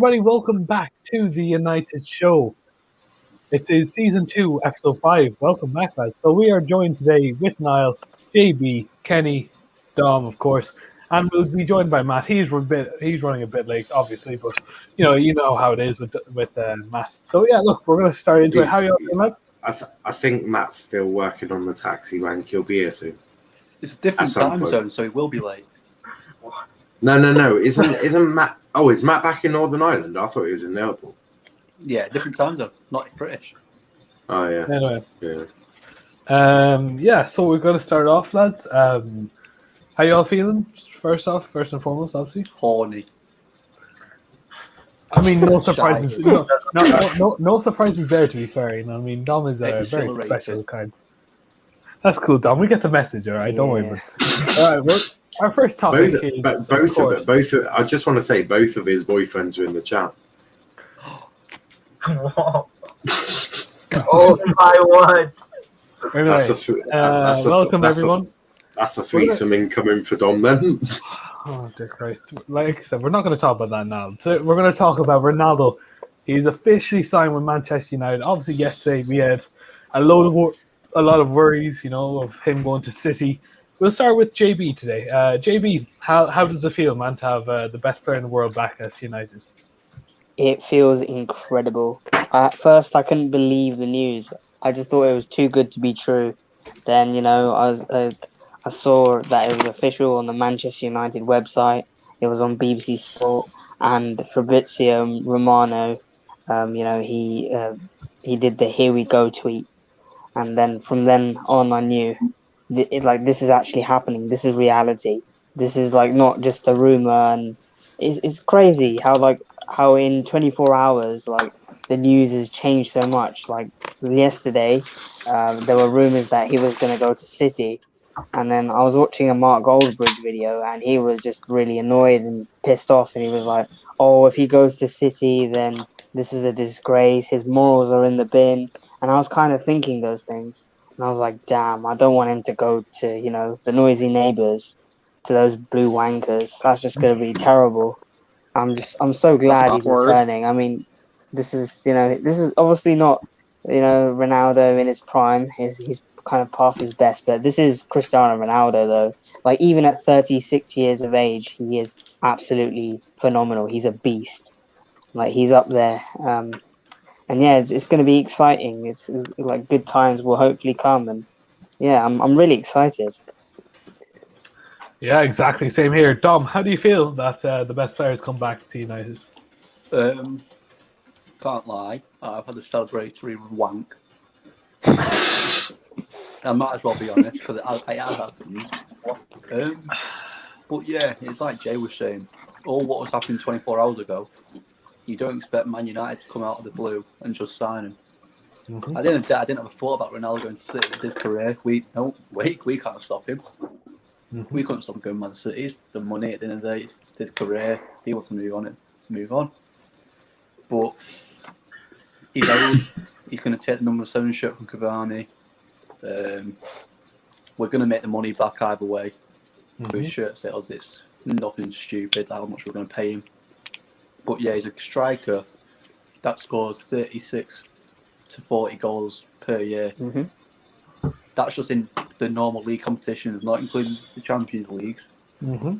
everybody, welcome back to the United Show. It is season 2, episode 5. Welcome back, lads. So we are joined today with Niall, JB, Kenny, Dom, of course, and we'll be joined by Matt. He's running a bit late, obviously, but you know how it is with Matt. So yeah, look, we're going to start into it. How are you all doing, lads? I think Matt's still working on the taxi rank. He'll be here soon. It's a different time zone, so he will be late. What? No. Isn't Matt? Oh, is Matt back in Northern Ireland? I thought he was in Liverpool. Yeah, different time zone, not British. Oh yeah. Anyway. Yeah. So we're going to start off, lads. How you all feeling? First and foremost, obviously. Horny. I mean, no surprises. No surprises there. To be fair, I mean, Dom is a very special kind. That's cool, Dom. We get the message, all right. Don't worry. All right, our first topic is both. I just want to say both of his boyfriends are in the chat. Oh my word! Anyway, welcome everyone. That's a threesome incoming for Dom then. Oh dear Christ! Like I said, we're not going to talk about that now. So we're going to talk about Ronaldo. He's officially signed with Manchester United. Obviously, yesterday we had a lot of worries, of him going to City. We'll start with JB today. JB, how does it feel, man, to have the best player in the world back at United? It feels incredible. At first, I couldn't believe the news. I just thought it was too good to be true. Then, I saw that it was official on the Manchester United website. It was on BBC Sport, and Fabrizio Romano, he did the "Here we go" tweet, and then from then on, I knew this is actually happening. This is reality. This is not just a rumor, and it's crazy how in 24 hours the news has changed so much. Yesterday, there were rumors that he was going to go to City. And then I was watching a Mark Goldbridge video, and he was just really annoyed and pissed off. And he was like, "Oh, if he goes to City, then this is a disgrace. His morals are in the bin." And I was kind of thinking those things. And I was like, "Damn, I don't want him to go to, the noisy neighbours, to those blue wankers. That's just going to be terrible." I'm so glad he's returning. I mean, this is obviously not, Ronaldo in his prime. He's kind of past his best, but this is Cristiano Ronaldo though. Even at 36 years of age, he is absolutely phenomenal. He's a beast. He's up there. And yeah, it's going to be exciting. It's good times will hopefully come, and yeah, I'm really excited. Yeah, exactly. Same here. Dom, how do you feel that the best players come back to United? Can't lie, I've had a celebratory wank. I might as well be honest, because I have had things. But yeah, it's like Jay was saying, all what was happening 24 hours ago, you don't expect Man United to come out of the blue and just sign him. Mm-hmm. I didn't have a thought about Ronaldo going to City. It's his career. We can't stop him. Mm-hmm. We couldn't stop him going to Man City. It's the money at the end of the day. It's his career. He wants to move on. But he's going to take the number 7 shirt from Cavani. We're going to make the money back either way. Mm-hmm. With shirt sales, it's nothing stupid how much we're going to pay him. But yeah, he's a striker that scores 36 to 40 goals per year. Mm-hmm. That's just in the normal league competitions, not including the Champions Leagues. Mm-hmm.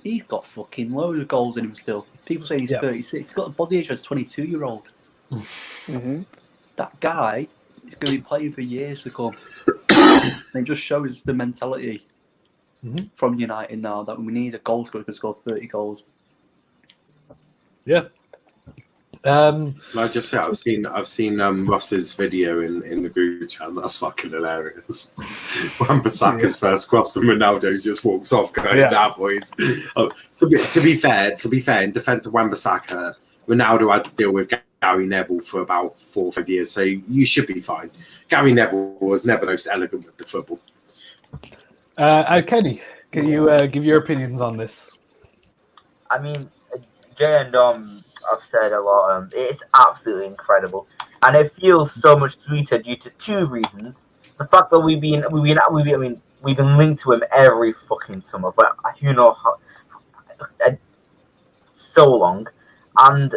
He's got fucking loads of goals in him still. People say he's 36. He's got the body age of a 22-year-old. Mm-hmm. That guy is going to be playing for years to come. And it just shows the mentality from United now that we need a goal scorer who can score 30 goals. Yeah. I just say I've seen Ross's video in the group chat. That's fucking hilarious. Wan-Bissaka's first cross and Ronaldo just walks off going, "Down, boys." To be fair, in defence of Wan-Bissaka, Ronaldo had to deal with Gary Neville for about 4 or 5 years, so you should be fine. Gary Neville was never the most elegant with the football. Kenny, can you give your opinions on this? I mean, Jay and Dom have said a lot. It's absolutely incredible, and it feels so much sweeter due to 2 reasons: the fact that we've been linked to him every fucking summer, but so long, and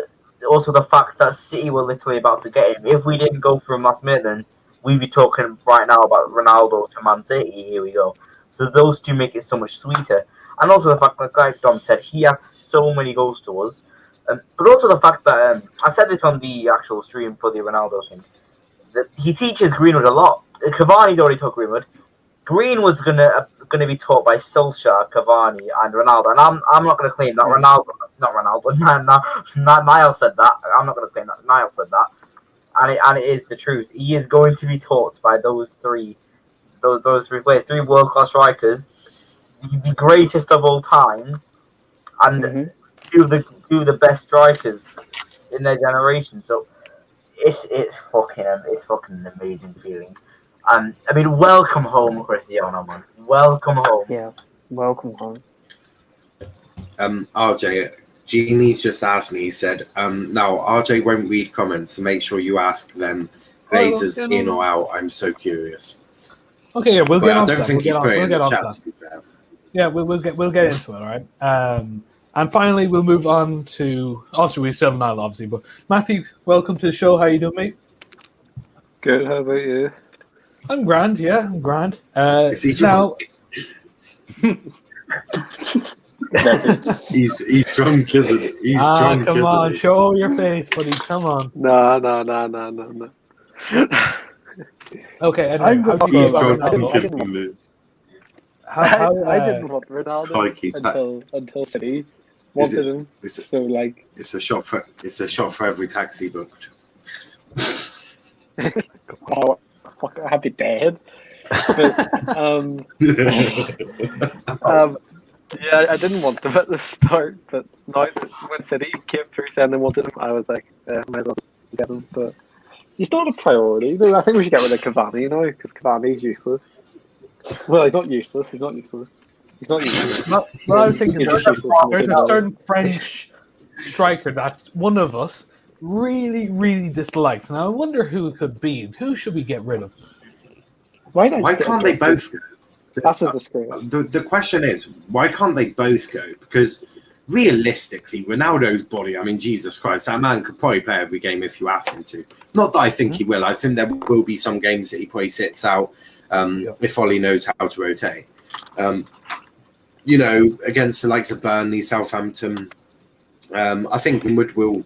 also the fact that City were literally about to get him. If we didn't go for him last minute, then we'd be talking right now about Ronaldo to Man City. Here we go. So those two make it so much sweeter. And also the fact that, like Dom said, he has so many goals to us. But also the fact that, I said this on the actual stream for the Ronaldo thing, that he teaches Greenwood a lot. Cavani's already taught Greenwood. Greenwood's gonna be taught by Solskjaer, Cavani, and Ronaldo. And I'm not gonna claim that Niall said that. I'm not gonna claim that Niall said that. And it is the truth. He is going to be taught by those three players, three world class strikers, the greatest of all time, and two of the best strikers in their generation. So it's fucking an amazing feeling. I mean, welcome home, Cristiano, man. Welcome home. Yeah, welcome home. RJ, Jeannie's just asked me, he said, now RJ won't read comments, so make sure you ask them Glazers in or out. I'm so curious. Okay, yeah, we'll get on to that. I don't think he's put it in the chat, to be fair. Yeah, we'll get into it, all right? And finally, we'll move on to... Also, we still have Niall, obviously, but Matthew, welcome to the show. How you doing, mate? Good, how about you? I'm grand, yeah, I'm grand. Is he drunk? He's drunk, isn't he? He's drunk, come isn't on, he? show your face, buddy, come on. No. Okay, anyway, He's drunk. I didn't want Ronaldo until City wanted him. So like, it's a shot for every taxi booked. Oh, fuck, I'd be dead. But, yeah, I didn't want them at the start, but now when City came through saying they wanted him, I was like, might as well get him. But he's not a priority. Though. I think we should get rid of Cavani now because Cavani's useless. Well, he's not useless. He's not useless. Well, I was thinking there's a certain French striker that one of us really, really dislikes. Now, I wonder who it could be. Who should we get rid of? Why can't they both go? That's a disgrace. The question is, why can't they both go? Because realistically, Ronaldo's body, I mean, Jesus Christ, that man could probably play every game if you asked him to. Not that I think he will. I think there will be some games that he probably sits out if Ollie knows how to rotate. Against the likes of Burnley, Southampton, I think Greenwood will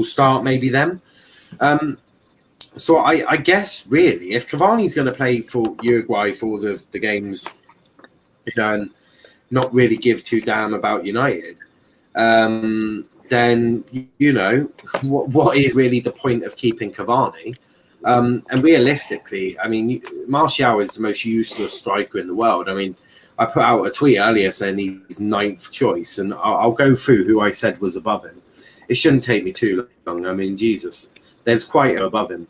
start maybe them. So I guess really, if Cavani's going to play for Uruguay for the games, and not really give two damn about United, then what is really the point of keeping Cavani? And realistically, I mean, Martial is the most useless striker in the world. I mean, I put out a tweet earlier saying he's 9th choice, and I'll go through who I said was above him. It shouldn't take me too long. I mean, Jesus, there's quite above him.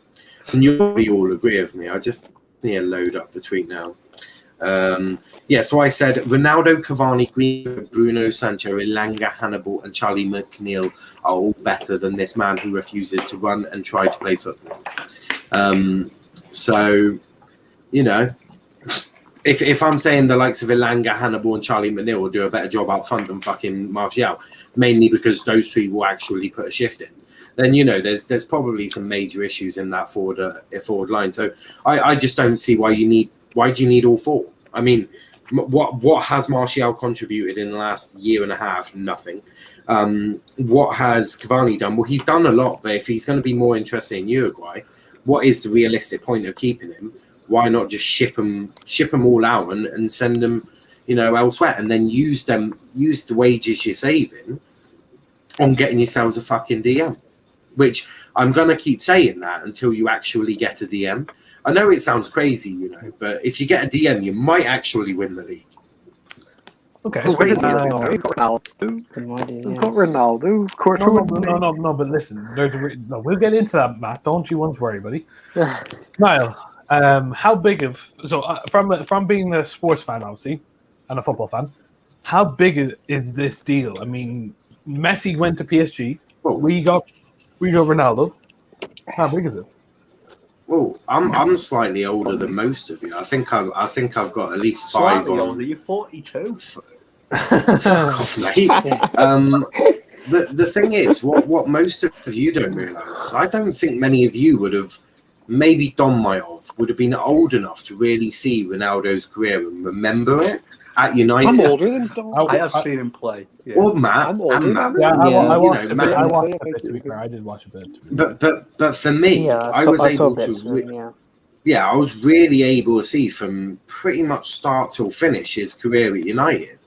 And you all agree with me. I just need to load up the tweet now. So I said Ronaldo, Cavani, Greenwood, Bruno, Sancho, Elanga, Hannibal, and Charlie McNeil are all better than this man who refuses to run and try to play football. If I'm saying the likes of Elanga, Hannibal, and Charlie McNeil will do a better job out front than fucking Martial, mainly because those three will actually put a shift in, then there's probably some major issues in that forward line. So I just don't see why do you need all four? I mean, what has Martial contributed in the last year and a half? Nothing. What has Cavani done? Well, he's done a lot, but if he's going to be more interested in Uruguay, what is the realistic point of keeping him? Why not just ship them all out and send them, elsewhere, and then use the wages you're saving on getting yourselves a fucking DM, which I'm going to keep saying that until you actually get a DM. I know it sounds crazy, but if you get a DM, you might actually win the league. Okay. We've got Ronaldo. Of course. No, but listen, we'll get into that, Matt. Don't you once worry, buddy. Niall, how big of... So, from being a sports fan, obviously, and a football fan, how big is this deal? I mean, Messi went to PSG. Well, we got Ronaldo. How big is it? Well, I'm slightly older than most of you. I think I've got at least 5 Slightly older. You're 42. Fuck off, mate. the thing is, what most of you don't realise is I don't think many of you would have, maybe Dom might have, would have been old enough to really see Ronaldo's career and remember it at United. I'm older than Dom. I have seen him play. Yeah. Or Matt, I'm older and than Matt. him. Yeah, I You watched know, a bit. Matt- I Yeah, watched yeah, a bit. To be yeah. fair, I did watch a bit. But for me, Yeah, I was saw able bits to. of him, yeah. Yeah, I was really able to see from pretty much start till finish his career at United.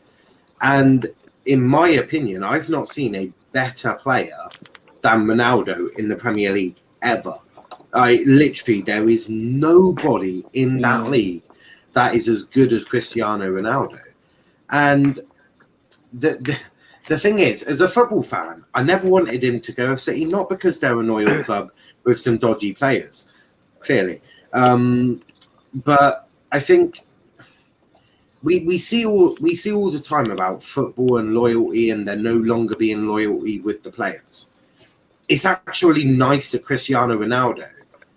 And in my opinion, I've not seen a better player than Ronaldo in the Premier League ever. Literally, there is nobody in that league that is as good as Cristiano Ronaldo. And the thing is, as a football fan, I never wanted him to go to City, not because they're an oil club with some dodgy players, clearly. But I think we see all the time about football and loyalty, and there no longer being loyalty with the players. It's actually nice that Cristiano Ronaldo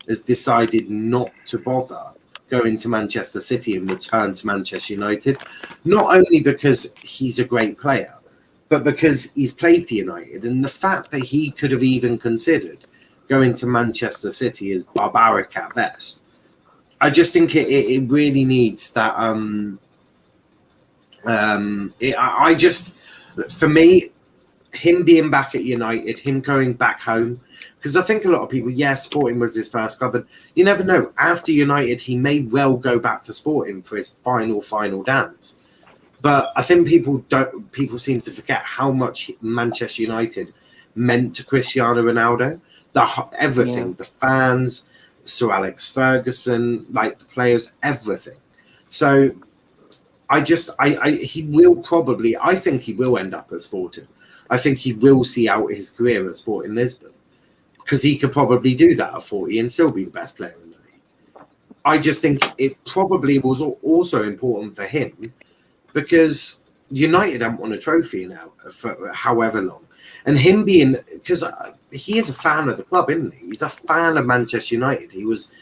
has decided not to bother going to Manchester City and return to Manchester United, not only because he's a great player, but because he's played for United, and the fact that he could have even considered going to Manchester City is barbaric at best. I just think it really needs that. For me, him being back at United, him going back home, because I think a lot of people, Sporting was his first club, and you never know. After United, he may well go back to Sporting for his final dance. But I think people seem to forget how much Manchester United meant to Cristiano Ronaldo. Everything, the fans, Sir Alex Ferguson, like the players, everything. So I think he will end up at Sporting. I think he will see out his career at Sporting Lisbon, because he could probably do that at 40 and still be the best player in the league. I just think it probably was also important for him, because United haven't won a trophy now for however long. And him being, because he is a fan of the club, isn't he? He's a fan of Manchester United. He was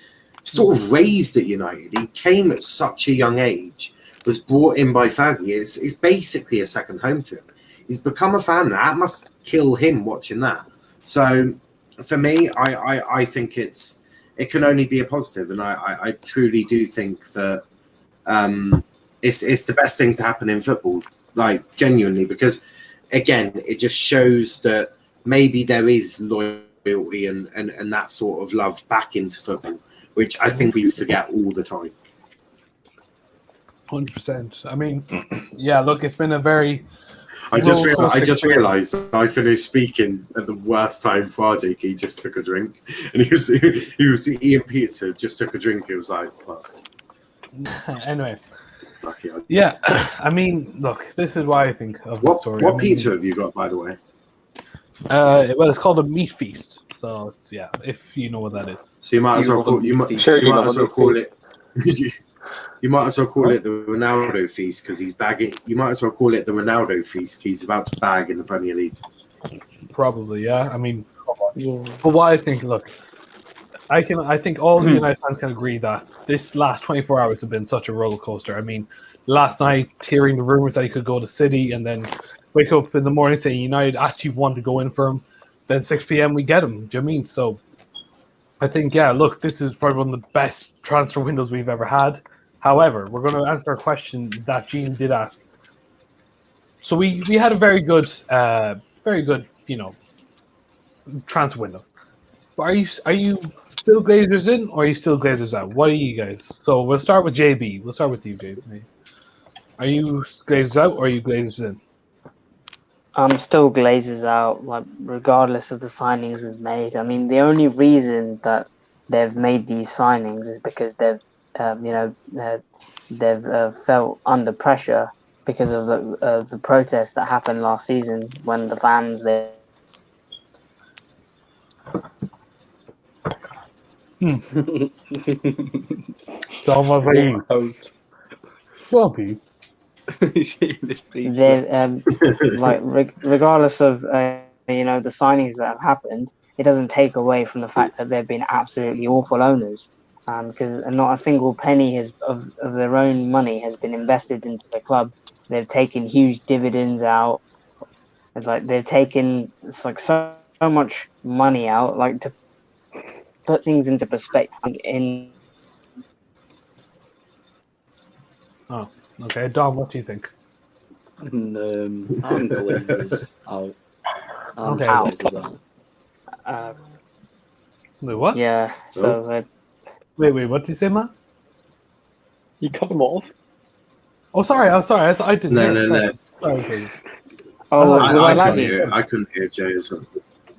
sort of raised at United. He came at such a young age, was brought in by Fergie. It's basically a second home to him. He's become a fan. That must kill him watching that. So for me, I think it can only be a positive, and I truly do think that it's the best thing to happen in football, like genuinely, because again, it just shows that maybe there is loyalty and that sort of love back into football, which I think we forget all the time. 100%. I mean, look, it's been a very. I just realised I finished speaking at the worst time for RJ. He just took a drink, and he was eating pizza. Just took a drink. He was like, "Fucked." Anyway. Lucky. I mean, look, this is why I think of the story. What pizza have you got, by the way? Well, it's called a meat feast. So it's, if you know what that is. So you might as well call it. You might as well call it. You might as well call it the Ronaldo feast, because he's bagging. You might as well call it the Ronaldo feast. He's about to bag in the Premier League. Probably, yeah. I mean, but what I think, look, I think all the United fans can agree that this last 24 hours have been such a roller coaster. I mean, last night hearing the rumors that he could go to City, and then wake up in the morning saying United actually want to go in for him. Then 6 p.m. we get him. Do you know what I mean? So I think, look, this is probably one of the best transfer windows we've ever had. However, we're going to answer a question that Gene did ask. So we had a very good, transfer window. But are you still Glazers in, or are you still Glazers out? What are you guys? So we'll start with JB. We'll start with you, JB. Are you Glazers out, or are you Glazers in? I'm still Glazers out, like regardless of the signings we've made. I mean, the only reason that they've made these signings is because they've felt under pressure because of the protest that happened last season when the fans regardless of the signings that have happened, it doesn't take away from the fact that they've been absolutely awful owners. Because not a single penny of their own money has been invested into the club. They've taken huge dividends out. Like they've taken so much money out, like to put things into perspective. Oh, okay. Dom, what do you think? I'm Glazers out. I'm Okay. Glazers out. Wait, what? Yeah. So Wait. What did you say, Matt? You cut them off. Oh, sorry. I thought I didn't hear. No. Sorry, Jay. oh, I was I couldn't lagging? hear. I couldn't hear Jay as well.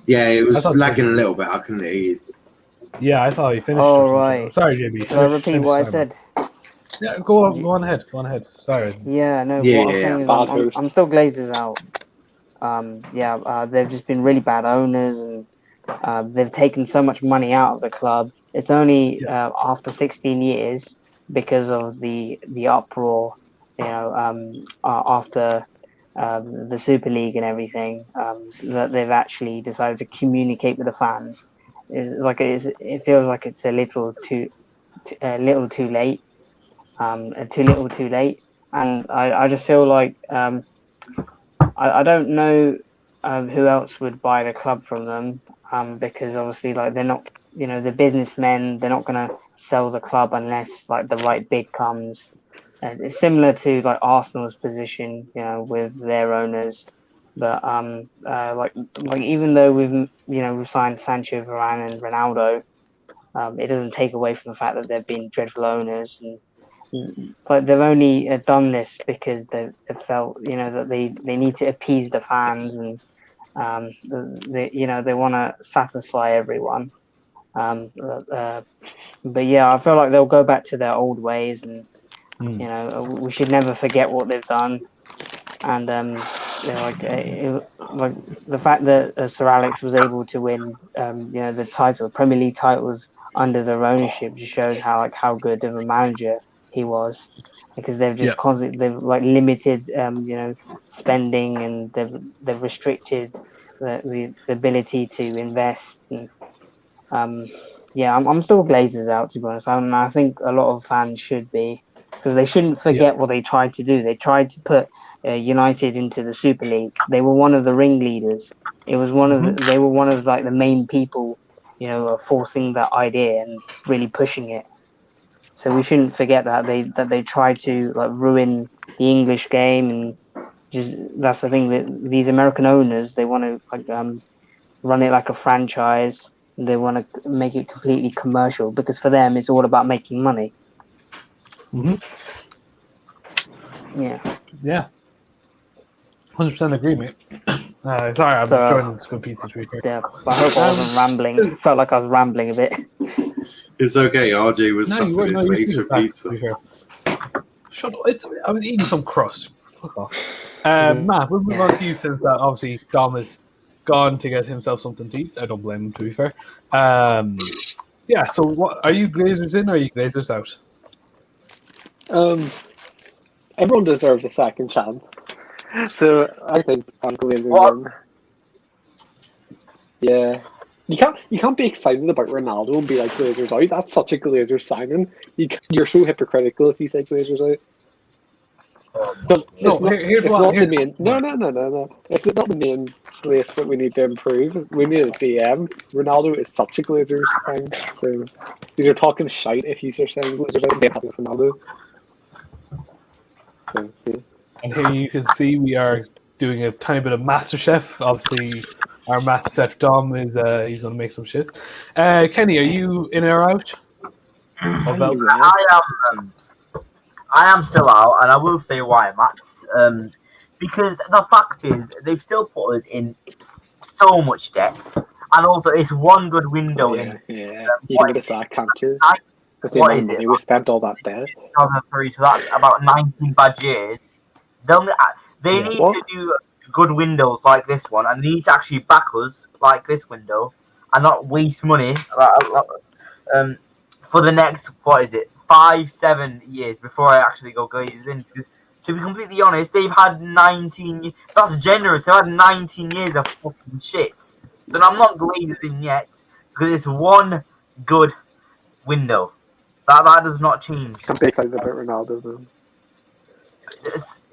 Yeah, it was lagging a little bit. I couldn't hear you. Yeah, I thought you finished. Oh, or something. right. Sorry, JB. Should I repeat what I said? Yeah, go on ahead. Go on ahead. Sorry. Yeah, no. Yeah, what I'm saying is bad host. I'm still Glazers out. They've just been really bad owners, and they've taken so much money out of the club. It's only after 16 years, because of the uproar, after the Super League and everything, that they've actually decided to communicate with the fans. It feels like it's a little too late, too little too late, and I just feel like I don't know who else would buy the club from them, because obviously, like, they're not, the businessmen, they're not going to sell the club unless like the right bid comes. And it's similar to like Arsenal's position, with their owners. But like even though we've signed Sancho, Varane, and Ronaldo, it doesn't take away from the fact that they've been dreadful owners, but they've only done this because they've felt, that they need to appease the fans, and they want to satisfy everyone. But yeah, I feel like they'll go back to their old ways, and we should never forget what they've done. And like the fact that Sir Alex was able to win, the Premier League titles under their ownership, just shows how good of a manager he was, because they've just constantly they've limited spending, and they've restricted the ability to invest. And I'm still Glazers out, to be honest. I think a lot of fans should be, because they shouldn't forget what they tried to do. They tried to put United into the Super League. They were one of the ringleaders. It was they were one of the main people, forcing that idea and really pushing it. So we shouldn't forget that they tried to ruin the English game, and just that's the thing, that these American owners, they want to run it like a franchise. And they want to make it completely commercial, because for them it's all about making money. Yeah. 100% agree, mate. Sorry, I was joining this good pizza tweet here. Yeah, I hope I wasn't rambling. Felt like I was rambling a bit. It's okay. RJ was stuffing his face for pizza. Shut up! I was eating some crust. Fuck off. Matt, we'll move on to you, since obviously Dom has gone to get himself something to eat. I don't blame him, to be fair. Yeah. So, what are you Glazers in, or are you Glazers out? Everyone deserves a second chance. So I think I'm Glazers in. Yeah. You can't be excited about Ronaldo and be like Glazers out. That's such a Glazers signing. You're so hypocritical if you say Glazers out. It's not the main. No. It's not the main place that we need to improve. We need a DM. Ronaldo is such a Glazers sign. So you're talking shite if you're saying Glazers out. They're happy with Ronaldo. So, yeah. And here you can see we are doing a tiny bit of MasterChef. Obviously, our MasterChef Dom is he's going to make some shit. Kenny, are you in or out? I am still out, and I will say why, Matt. Because the fact is, they've still put us in so much debt, and also it's one good window in. Yeah, you can get a sack, can't you? With the What amount is of money it? we spent all that debt. 2003, so that's about 19 bad years. They need to do good windows like this one, and they need to actually back us like this window, and not waste money for the next 5-7 years before I actually go Glazers in. Because to be completely honest, they've had 19. That's generous. They've had 19 years of fucking shit. So I'm not Glazers in yet, because it's one good window. That does not change. I'm excited about Ronaldo though.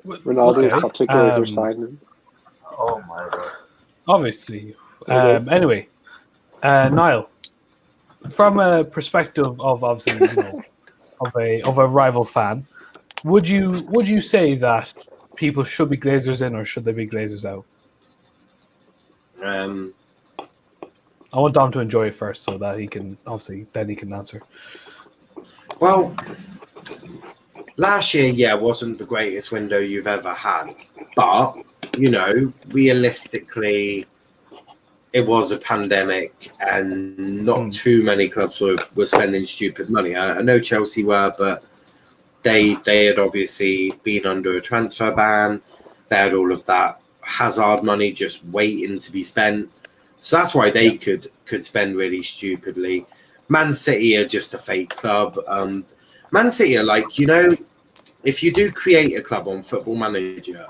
Ronaldo is such a Glazer signing. Oh my god. Obviously. Anyway, Niall, from a perspective of obviously, of a rival fan, would you say that people should be Glazers in or should they be Glazers out? I want Dom to enjoy it first, so that he can then he can answer. Well, last year, wasn't the greatest window you've ever had, but realistically, it was a pandemic, and not too many clubs were spending stupid money. I know Chelsea were, but they had obviously been under a transfer ban. They had all of that hazard money just waiting to be spent. So that's why they could spend really stupidly. Man City are just a fake club. Man City are like, if you do create a club on Football Manager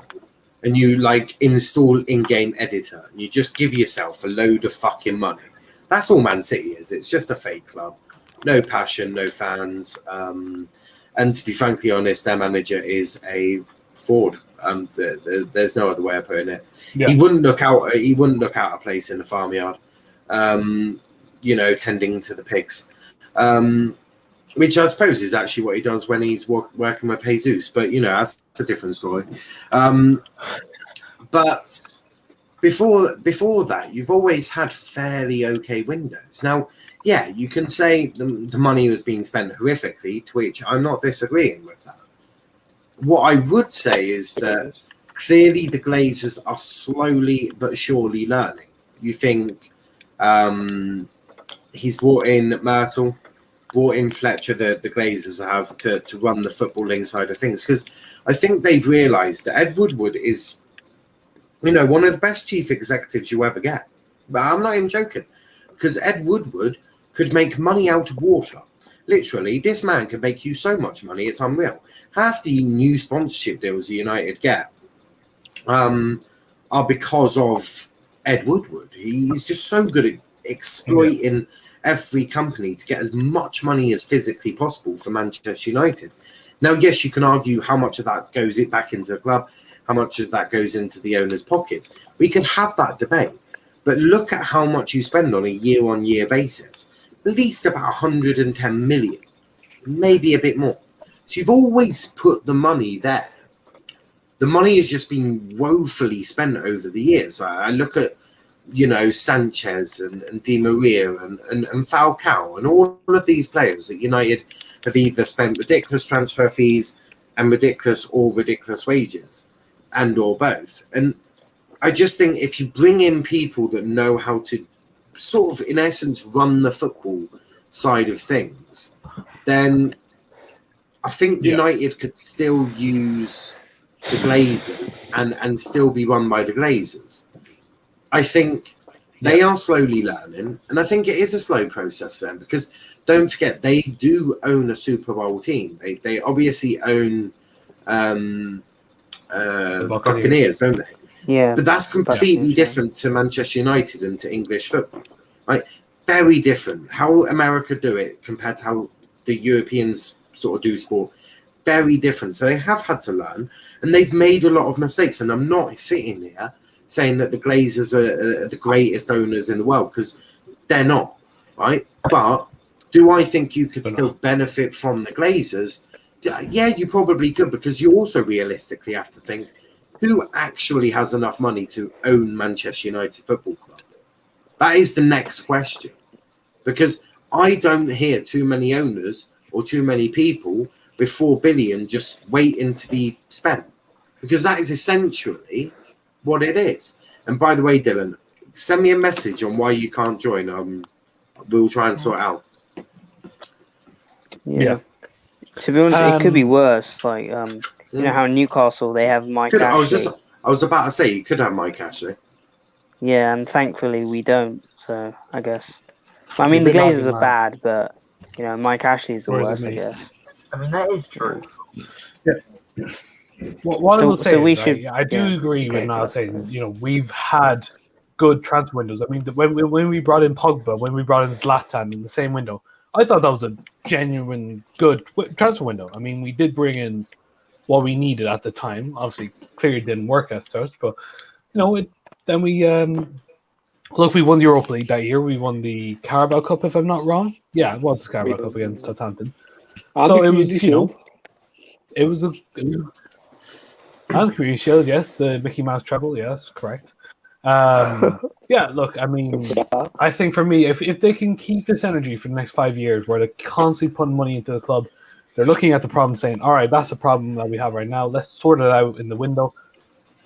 and you install in-game editor and you just give yourself a load of fucking money, that's all Man City is. It's just a fake club. No passion, no fans. And to be frankly honest, their manager is a fraud. There's no other way of putting it. Yeah. He wouldn't look out of place in the farmyard, tending to the pigs, which I suppose is actually what he does when he's working with Jesus. But that's a different story. But before that, you've always had fairly okay windows. Now, yeah, you can say the money was being spent horrifically, to which I'm not disagreeing with that. What I would say is that clearly the Glazers are slowly but surely learning. You think he's brought in Myrtle, brought in Fletcher, the Glazers have to run the footballing side of things, because I think they've realised that Ed Woodward is, one of the best chief executives you ever get. But I'm not even joking, because Ed Woodward could make money out of water. Literally, this man can make you so much money, it's unreal. Half the new sponsorship deals United get are because of Ed Woodward. He's just so good at exploiting every company to get as much money as physically possible for Manchester United. Now, yes, you can argue how much of that goes back into the club, how much of that goes into the owner's pockets. We can have that debate. But look at how much you spend on a year-on-year basis. At least about 110 million, maybe a bit more. So you've always put the money there. The money has just been woefully spent over the years. I look at, Sanchez and Di Maria and Falcao and all of these players that United have either spent ridiculous transfer fees and ridiculous wages, and or both. And I just think if you bring in people that know how to sort of, in essence, run the football side of things, then I think United could still use the Glazers and still be run by the Glazers. I think they are slowly learning, and I think it is a slow process for them, because don't forget, they do own a Super Bowl team. They obviously own the Buccaneers, don't they? Yeah. But that's completely different to Manchester United and to English football. Right? Very different. How America do it compared to how the Europeans sort of do sport. Very different. So they have had to learn, and they've made a lot of mistakes. And I'm not sitting here saying that the Glazers are the greatest owners in the world, because they're not, right? But do I think you could still benefit from the Glazers? Yeah, you probably could, because you also realistically have to think, who actually has enough money to own Manchester United Football Club? That is the next question. Because I don't hear too many owners or too many people with 4 billion just waiting to be spent. Because that is essentially what it is. And by the way, Dylan, send me a message on why you can't join. We'll try and sort it out. Yeah. To be honest, it could be worse. Like, you know how Newcastle, they have Mike Ashley. I was about to say, you could have Mike Ashley. Yeah, and thankfully we don't, so I guess. I mean, the Glazers are bad, but, Mike Ashley's the worst, I guess. I mean, that is true. Yeah. What I will say I do agree with Niall saying, we've had good transfer windows. I mean, when we brought in Pogba, when we brought in Zlatan in the same window, I thought that was a genuine good transfer window. I mean, we did bring in what we needed at the time. Obviously, clearly didn't work as such, but then we look. We won the Europa League that year. We won the Carabao Cup, if I'm not wrong. Yeah, it was the Carabao Cup against Southampton. And So the it was, Community Shield. it was and the Community Shield, yes, the Mickey Mouse treble, yes, correct. Yeah, look, I mean, Don't forget that. I think for me, if they can keep this energy for the next 5 years, where they're constantly putting money into the club, they're looking at the problem, saying, "All right, that's a problem that we have right now. Let's sort it out in the window."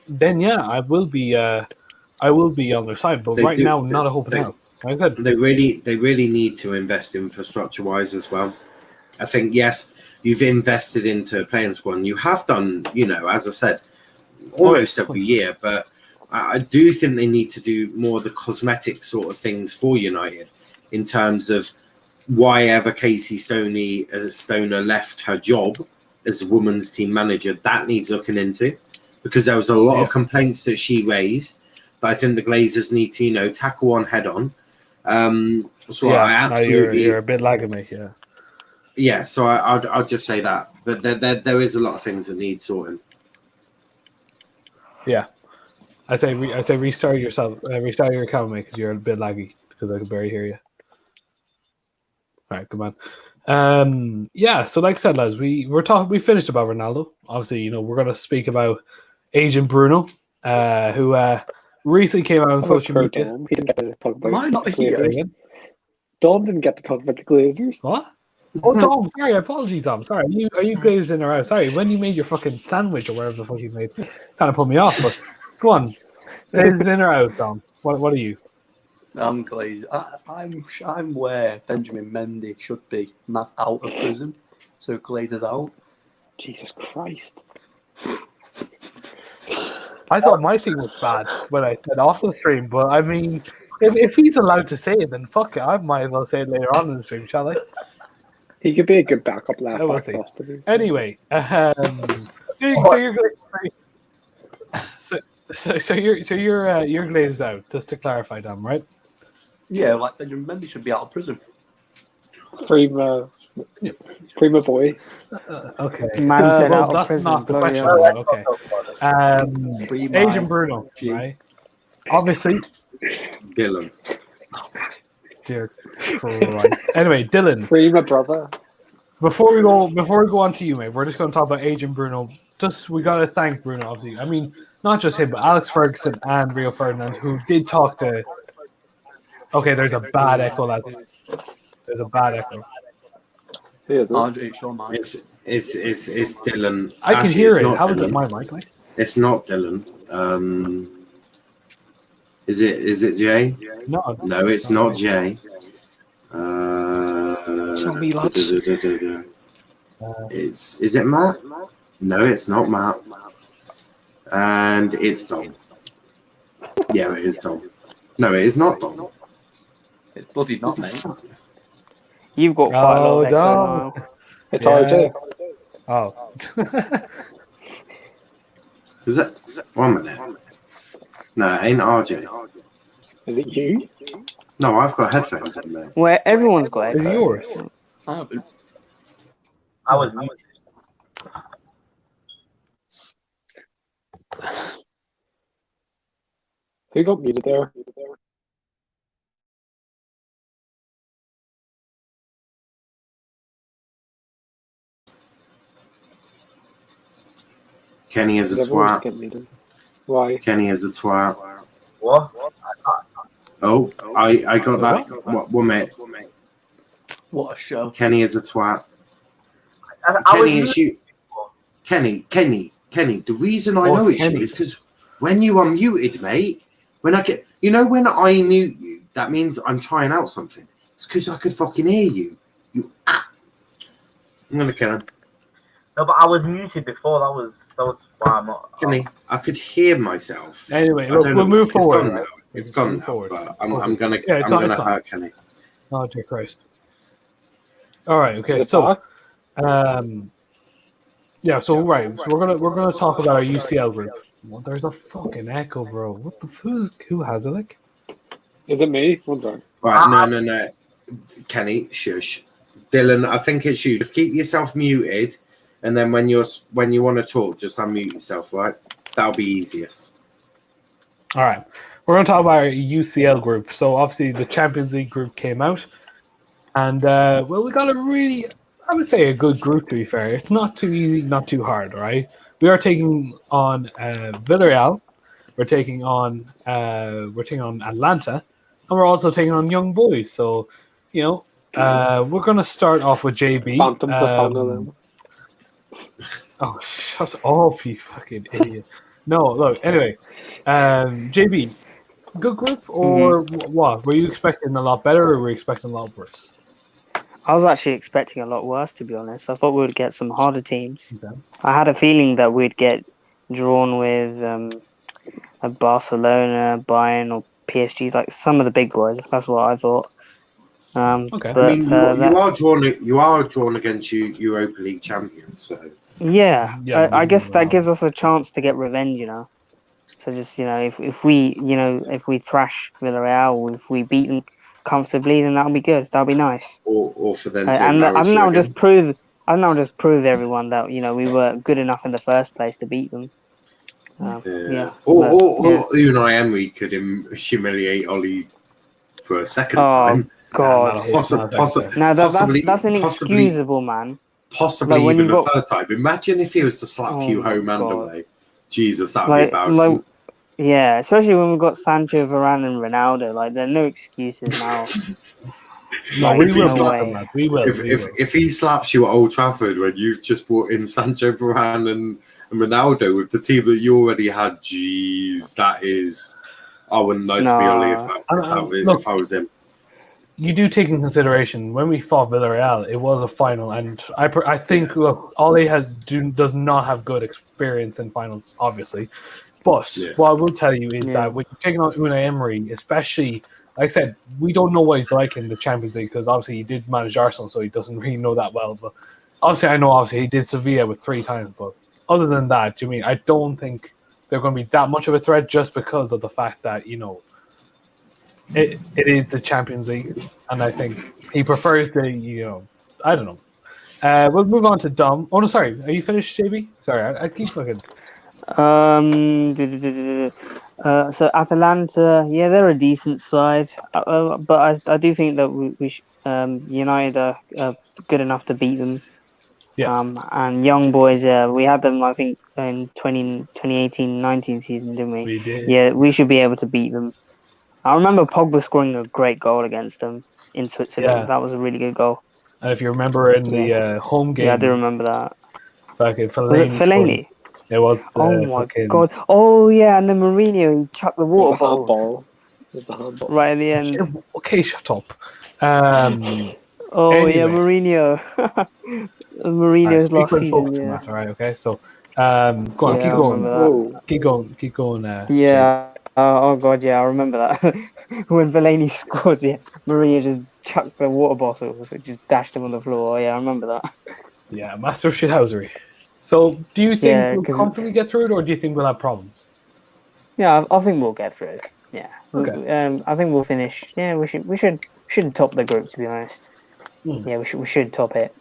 Then, yeah, I will be on their side. But right now, not a hope in hell. Like I said, They really need to invest infrastructure wise as well. I think yes, you've invested into playing squad. And you have done, as I said, almost every year. But I do think they need to do more of the cosmetic sort of things for United in terms of why ever Casey Stoner left her job as a women's team manager. That needs looking into, because there was a lot of complaints that she raised that I think the Glazers need to, tackle on head on. So I absolutely, you're a bit lagging me, yeah. Yeah, so I'll just say that, but there is a lot of things that need sorting. Yeah, I say restart yourself, restart your account, mate, because you're a bit laggy because I can barely hear you. All right, come on. Yeah, so like I said, lads, we finished about Ronaldo. Obviously, we're gonna speak about Agent Bruno, who recently came out on social media. Dom. He didn't get to talk about Am I not the here? Glazers. Dom didn't get to talk about the Glazers. What? Oh, Dom, sorry, apologies, Dom. Sorry, are you glazed in or out? Sorry, when you made your fucking sandwich or whatever the fuck you made, kind of put me off. But go on, glazed in or out, Dom? What are you? I'm glazed. I'm where Benjamin Mendy should be, and that's out of prison. So Glazer's out. Jesus Christ. I thought my thing was bad when I said off the stream, but I mean, if he's allowed to say it, then fuck it. I might as well say it later on in the stream, shall I? He could be a good backup left I will back. see. Possibly. Anyway, so you're glazed out, just to clarify, Dom, right? Yeah, like Benjamin Mendy should be out of prison. Prima boy. Okay. Man said well, out of that's prison. not the bloody question. hell. Okay. Free Agent mind. Bruno, Gee. right? Obviously, Dylan. dear Christ. Anyway, Dylan. Prima brother. Before we go on to you, mate, we're just going to talk about Agent Bruno. We got to thank Bruno, obviously. I mean, not just him, but Alex Ferguson and Rio Ferdinand, who did talk to. Okay, there's a bad echo, lads. There's a bad echo. Andre, it's your mind. It's Dylan. I can Actually, hear it's it. not How is Dylan. it my mic? Like? It's not Dylan. Is it Jay? No, it's not Jay. It's not me, lads. Is it Matt? No, it's not Matt. And it's Dom. Yeah, it is Dom. No, it is not Dom. It's bloody not, mate. You've got quite a lot of echo Dom. now. It's Yeah. RJ. Oh. Is it? 1 minute. No, it ain't RJ. Is it you? No, I've got headphones on, mate. Where everyone's got Is it echo. yours? I haven't. I was muted. Who got muted there? Kenny is a Did everyone just twat. get muted? Why? Kenny is a twat. What? Oh, I got that. One minute. What a show. Kenny is a twat. I Kenny, was it's you. Kenny. The reason I Oh, know it's Kenny. you is because when you are muted, mate, when I get, when I mute you, that means I'm trying out something. It's because I could fucking hear you. I'm gonna kill him. No, but I was muted before. That was why I'm not. Kenny, I could hear myself. Anyway, I look, don't we'll know. move forward. It's gone now. It's gone Move now. forward. But I'm gonna Yeah, it's not- hurt Kenny. Oh, dear Christ. All right. Okay. Is it So, back? yeah. So right. So we're gonna talk about our UCL group. Well, there's a fucking echo, bro. What the who has it? Like, Is it me? One sec. Right, no. Kenny, shush. Dylan, I think it's you. Just keep yourself muted, and then when you want to talk, just unmute yourself, right? That'll be easiest. all right. we're going to talk about our UCL group. So obviously the Champions League group came out, and well, we got a really, I would say, a good group. To be fair, it's not too easy, not too hard. Right? We are taking on Villarreal. We're taking on Atlanta, and we're also taking on Young Boys. So, we're going to start off with JB. Phantoms of Honolulu. Oh, shut up, you fucking idiot. No, look, anyway. JB, good group or what? Were you expecting a lot better or were you expecting a lot worse? I was actually expecting a lot worse, to be honest. I thought we would get some harder teams. Okay. I had a feeling that we'd get drawn with a Barcelona, Bayern, or PSG, like some of the big boys. That's what I thought. Okay. I mean, you are drawn against Europa League champions, so yeah, Yeah, I guess that gives us a chance to get revenge, So just if we thrash Villarreal, if we beat them comfortably, then that'll be good. That'll be nice. or for them to And embarrass you that'll again. just prove everyone that we were good enough in the first place to beat them. Or Yeah. Unai Emery could humiliate Ollie for a second Oh time. God! Now that's inexcusable, man. Possibly Like, when even you a got- third time. Imagine if he was to slap you my home and God. away. Jesus, that would be embarrassing. Yeah, especially when we've got Sancho, Varane, and Ronaldo. Like, there are no excuses now. No, Like, we if will he's no not- way. We will. If he slaps you at Old Trafford when you've just brought in Sancho, Varane, and Ronaldo with the team that you already had, jeez, that is. I wouldn't like to be Ollie if I was him. You do take in consideration when we fought Villarreal, it was a final, and I think look, Ollie does not have good experience in finals, obviously. But what I will tell you is that when you're taking on Unai Emery, especially, like I said, we don't know what he's like in the Champions League because obviously he did manage Arsenal, so he doesn't really know that well. But obviously he did Sevilla with 3 times. But other than that, I don't think they're going to be that much of a threat just because of the fact that it is the Champions League, and I think he prefers I don't know. We'll move on to Dom. Oh no, sorry. Are you finished, JB? Sorry, I keep looking. So Atalanta, yeah, they're a decent side, but I do think that United are good enough to beat them. Yeah. And Young Boys, we had them, I think, in 2018-19 season, didn't we? We did. Yeah, we should be able to beat them. I remember Pogba scoring a great goal against them in Switzerland. Yeah. That was a really good goal. And if you remember in the home game, Yeah, I do remember that. Back in Was it Fellaini? It was. Oh my God! Oh yeah, and then Mourinho, he chucked the water bottle right at the end. Okay, shut up. Oh anyway. yeah, Mourinho. Mourinho's last season. Yeah. All right. Okay. So, go on. Keep going. Keep going. Yeah. Oh God. Yeah, I remember that. When Fellaini scored, yeah, Mourinho just chucked the water bottle, so just dashed him on the floor. Yeah, I remember that. Yeah, master of shithousery. So, do you think we'll comfortably get through it, or do you think we'll have problems? Yeah, I think we'll get through it. Yeah. Okay. I think we'll finish. Yeah, we should top the group, to be honest. Yeah, we should top it.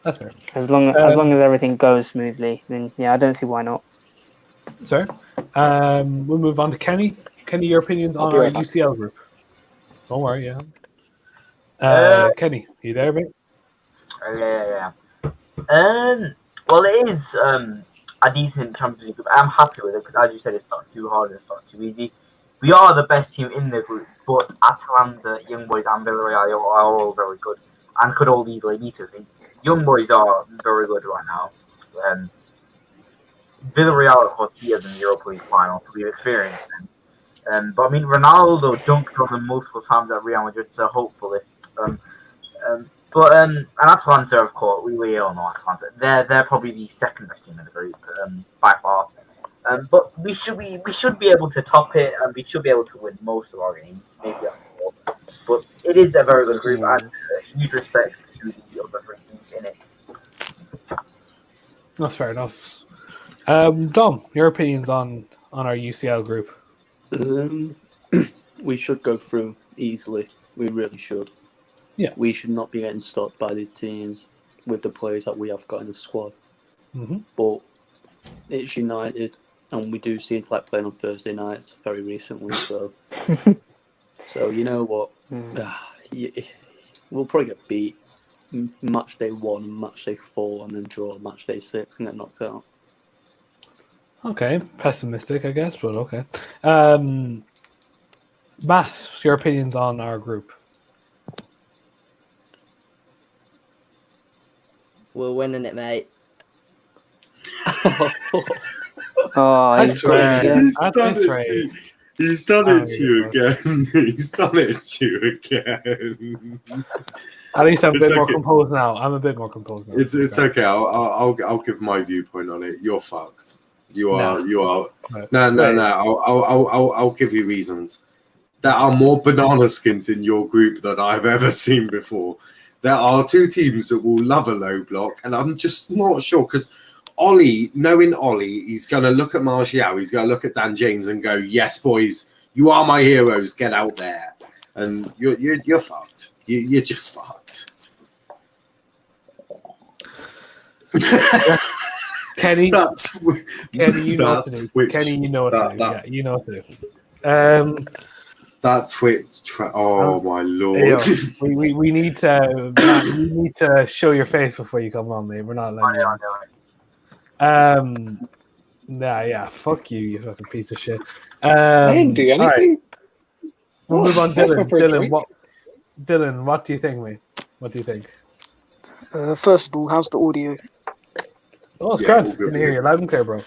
That's fair. As long as everything goes smoothly, then yeah, I don't see why not. Sorry. We'll move on to Kenny. Kenny, your opinions on our UCL group? Don't worry, yeah. Kenny, you there, mate? Yeah. Well, it is a decent Champions League group. I'm happy with it because, as you said, it's not too hard, it's not too easy. We are the best team in the group, but Atalanta, Young Boys, and Villarreal are all very good and could all easily beat us. Young Boys are very good right now. Villarreal, of course, beat us in the Europa League final, so we've experienced them. But I mean, Ronaldo dunked on them multiple times at Real Madrid, so hopefully. And Atalanta, of course, we all know Atalanta. They're probably the second best team in the group by far. But we should be able to top it, and we should be able to win most of our games. Maybe not more, but it is a very good group, and huge respect to the other 3 teams in it. That's fair enough. Dom, your opinions on our UCL group? We should go through easily. We really should. Yeah. We should not be getting stopped by these teams with the players that we have got in the squad. Mm-hmm. But it's United, and we do seem to like playing on Thursday nights very recently. So, you know what? We'll probably get beat match day 1 and match day 4, and then draw match day 6 and get knocked out. Okay, pessimistic, I guess, but okay. Matt, your opinions on our group? We're winning it, mate. Oh, he's got it again. He's done it to you again. He's done it to you again. At least I'm a bit more composed now. It's okay. I'll give my viewpoint on it. You're fucked. You are. No. I'll give you reasons. There are more banana skins in your group than I've ever seen before. There are 2 teams that will love a low block, and I'm just not sure because Ollie, knowing Ollie, he's going to look at Martial, he's going to look at Dan James and go, "Yes, boys, you are my heroes. Get out there." And you're fucked. You're just fucked. Kenny, you know what to do. Kenny, you know what to do. Yeah, you know what to do. That Twitch. Oh my lord! We need to show your face before you come on, mate. We're not letting you. Yeah. Fuck you, you fucking piece of shit. I didn't do anything. Right. We'll move on, Dylan. Dylan, what do you think, mate? What do you think? First of all, how's the audio? Oh, it's good. Can hear you loud and clear, bro.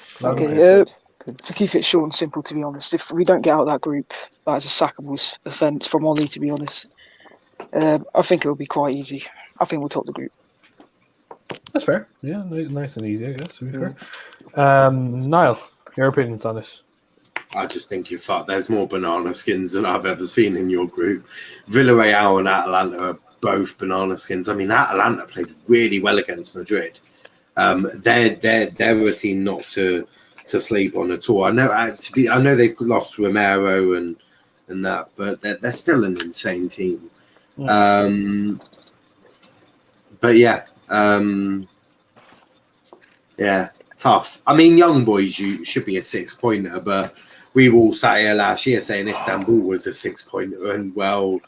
To keep it short and simple, to be honest, if we don't get out of that group, that is a sackable offence from Ollie, to be honest. I think it will be quite easy. I think we'll top the group. That's fair. Yeah, nice and easy, I guess, to be fair. Niall, your opinions on it? I just think you're fucked. There's more banana skins than I've ever seen in your group. Villarreal and Atalanta are both banana skins. I mean, Atalanta played really well against Madrid. They're a team not to sleep on at all. I know they've lost Romero and that, but they're still an insane team. But yeah, tough. I mean, young boys, you should be a 6-pointer, but we all sat here last year saying Istanbul was a 6-pointer, and well,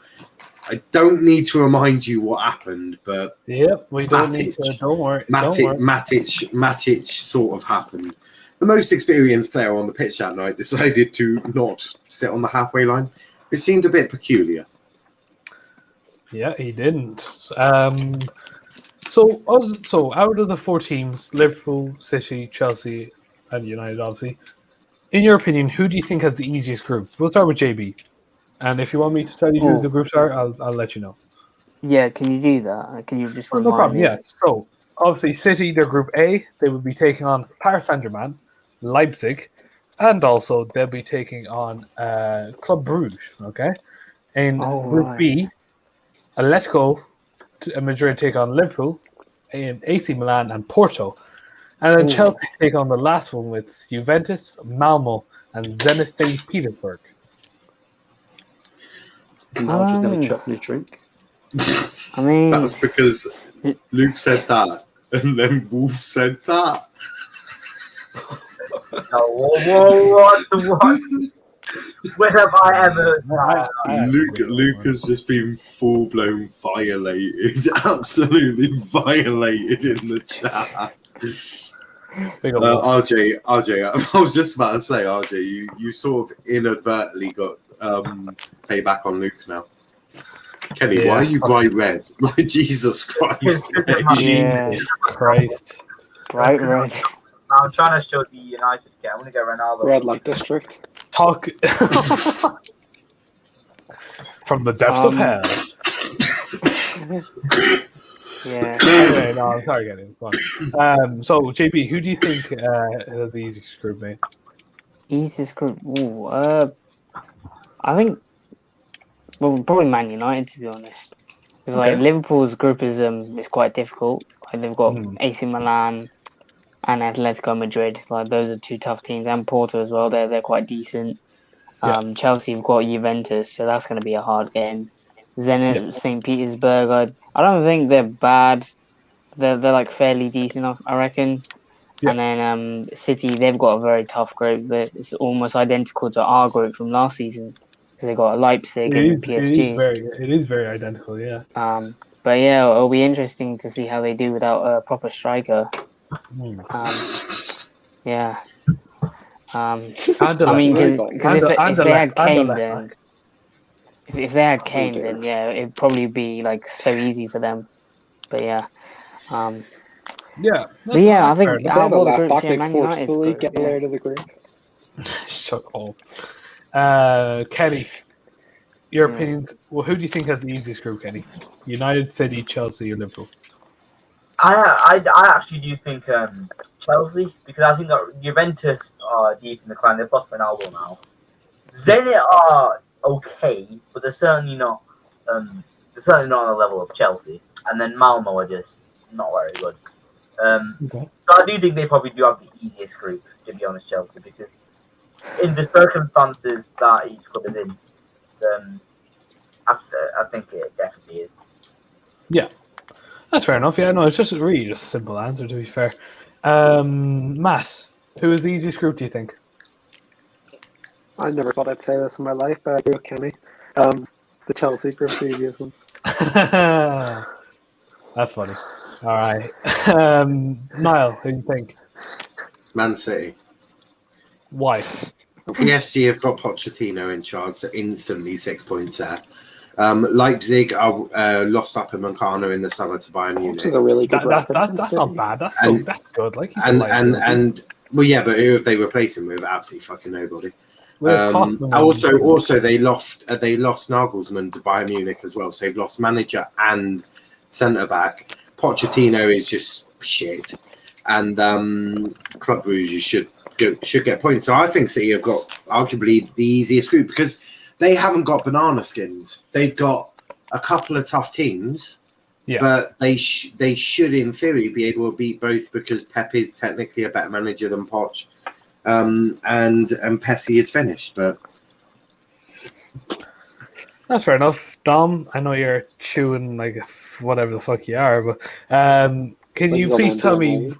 I don't need to remind you what happened, but we don't need to. Don't worry. Matic sort of happened. The most experienced player on the pitch that night decided to not sit on the halfway line. It seemed a bit peculiar. Yeah, he didn't. So out of the 4 teams, Liverpool, City, Chelsea, and United, obviously, in your opinion, who do you think has the easiest group? We'll start with JB. And if you want me to tell you who the groups are, I'll let you know. Yeah, can you do that? Can you just remind no problem, me? yeah. So, obviously, City, they're Group A. They would be taking on Paris Saint-Germain, Leipzig, and also they'll be taking on Club Brugge, okay? In Group B, Atletico Madrid take on Liverpool, and AC Milan and Porto. And then Chelsea take on the last one with Juventus, Malmo, and Zenit St. Petersburg. No, just never chucked me a drink. I mean, that's because Luke said that, and then Wolf said that. What? When have I ever heard that? Luke has just been full-blown violated, absolutely violated in the chat. RJ, I was just about to say, RJ, you sort of inadvertently got payback on Luke now. Kenny, why are you bright red? Like, Jesus Christ, mate. Jesus Christ. Bright red. I'm trying to show the United game. I'm going to get Ronaldo. Red Light District. Talk from the depths of hell. Yeah. Anyway, no, I'm sorry, getting it. So, JB, who do you think has the easiest group, mate? Easiest group? I think, probably Man United, to be honest. Because like Liverpool's group is quite difficult. Like, they've got AC Milan and Atletico Madrid. Like, those are 2 tough teams, and Porto as well. They're quite decent. Chelsea have got Juventus, so that's going to be a hard game. Zenit St. Petersburg, I don't think they're bad. They're like fairly decent, I reckon. Yeah. And then City, they've got a very tough group, but it's almost identical to our group from last season. Because they got Leipzig and PSG. It is very identical, yeah. But yeah, it'll be interesting to see how they do without a proper striker. Yeah. I mean, because if they had Kane, then if they had Kane, then yeah, it'd probably be like so easy for them. But yeah. Yeah. But yeah, I think out of all the groups, they Man United's forcefully good, get yeah. out of the group. Shut up. Kenny, your Yeah. opinions. Well, who do you think has the easiest group, Kenny? United, City, Chelsea, or Liverpool? I actually do think Chelsea, because I think that Juventus are deep in the clan. They've lost Ronaldo now. Zenit are okay, but they're certainly not. They're certainly not on the level of Chelsea. And then Malmo are just not very good. Okay. So I do think they probably do have the easiest group, to be honest, Chelsea, because in the circumstances that each club is in, I think it definitely is. Yeah. That's fair enough. Yeah, no, it's just really just a simple answer, to be fair. Matt, who is the easiest group, do you think? I never thought I'd say this in my life, but I agree with Kenny. The Chelsea group, the easiest one. That's funny. All right. Niall, who do you think? Man City. Why? PSG have got Pochettino in charge, so instantly 6 points there. Leipzig are lost up in Meccano in the summer to Bayern Munich. Which is a really good That's not bad. That's good. Like well, yeah, but who have they replaced him with? Absolutely fucking nobody. Tottenham. Also, they lost Nagelsmann to Bayern Munich as well, so they've lost manager and centre back. Pochettino is just shit, and Club Brugge should get points. So I think City have got arguably the easiest group because they haven't got banana skins. They've got a couple of tough teams, but they should in theory be able to beat both because Pep is technically a better manager than Poch. And Pessi is finished, but that's fair enough. Dom, I know you're chewing like whatever the fuck you are, but can you please tell me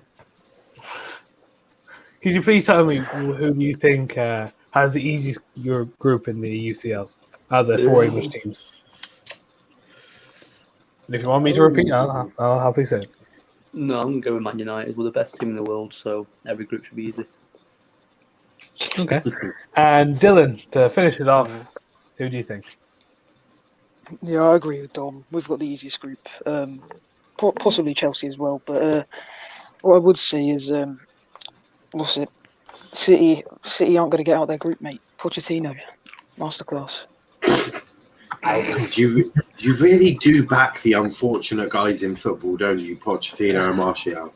who you think has the easiest your group in the UCL out of the four English teams? And if you want me to repeat, I'll happily say it. No, I'm going to go with Man United. We're the best team in the world, so every group should be easy. Okay. And Dylan, to finish it off, who do you think? Yeah, I agree with Dom. We've got the easiest group. Possibly Chelsea as well. But what I would say is, what's it? City aren't going to get out of their group, mate. Pochettino, masterclass. You really do back the unfortunate guys in football, don't you? Pochettino and Martial.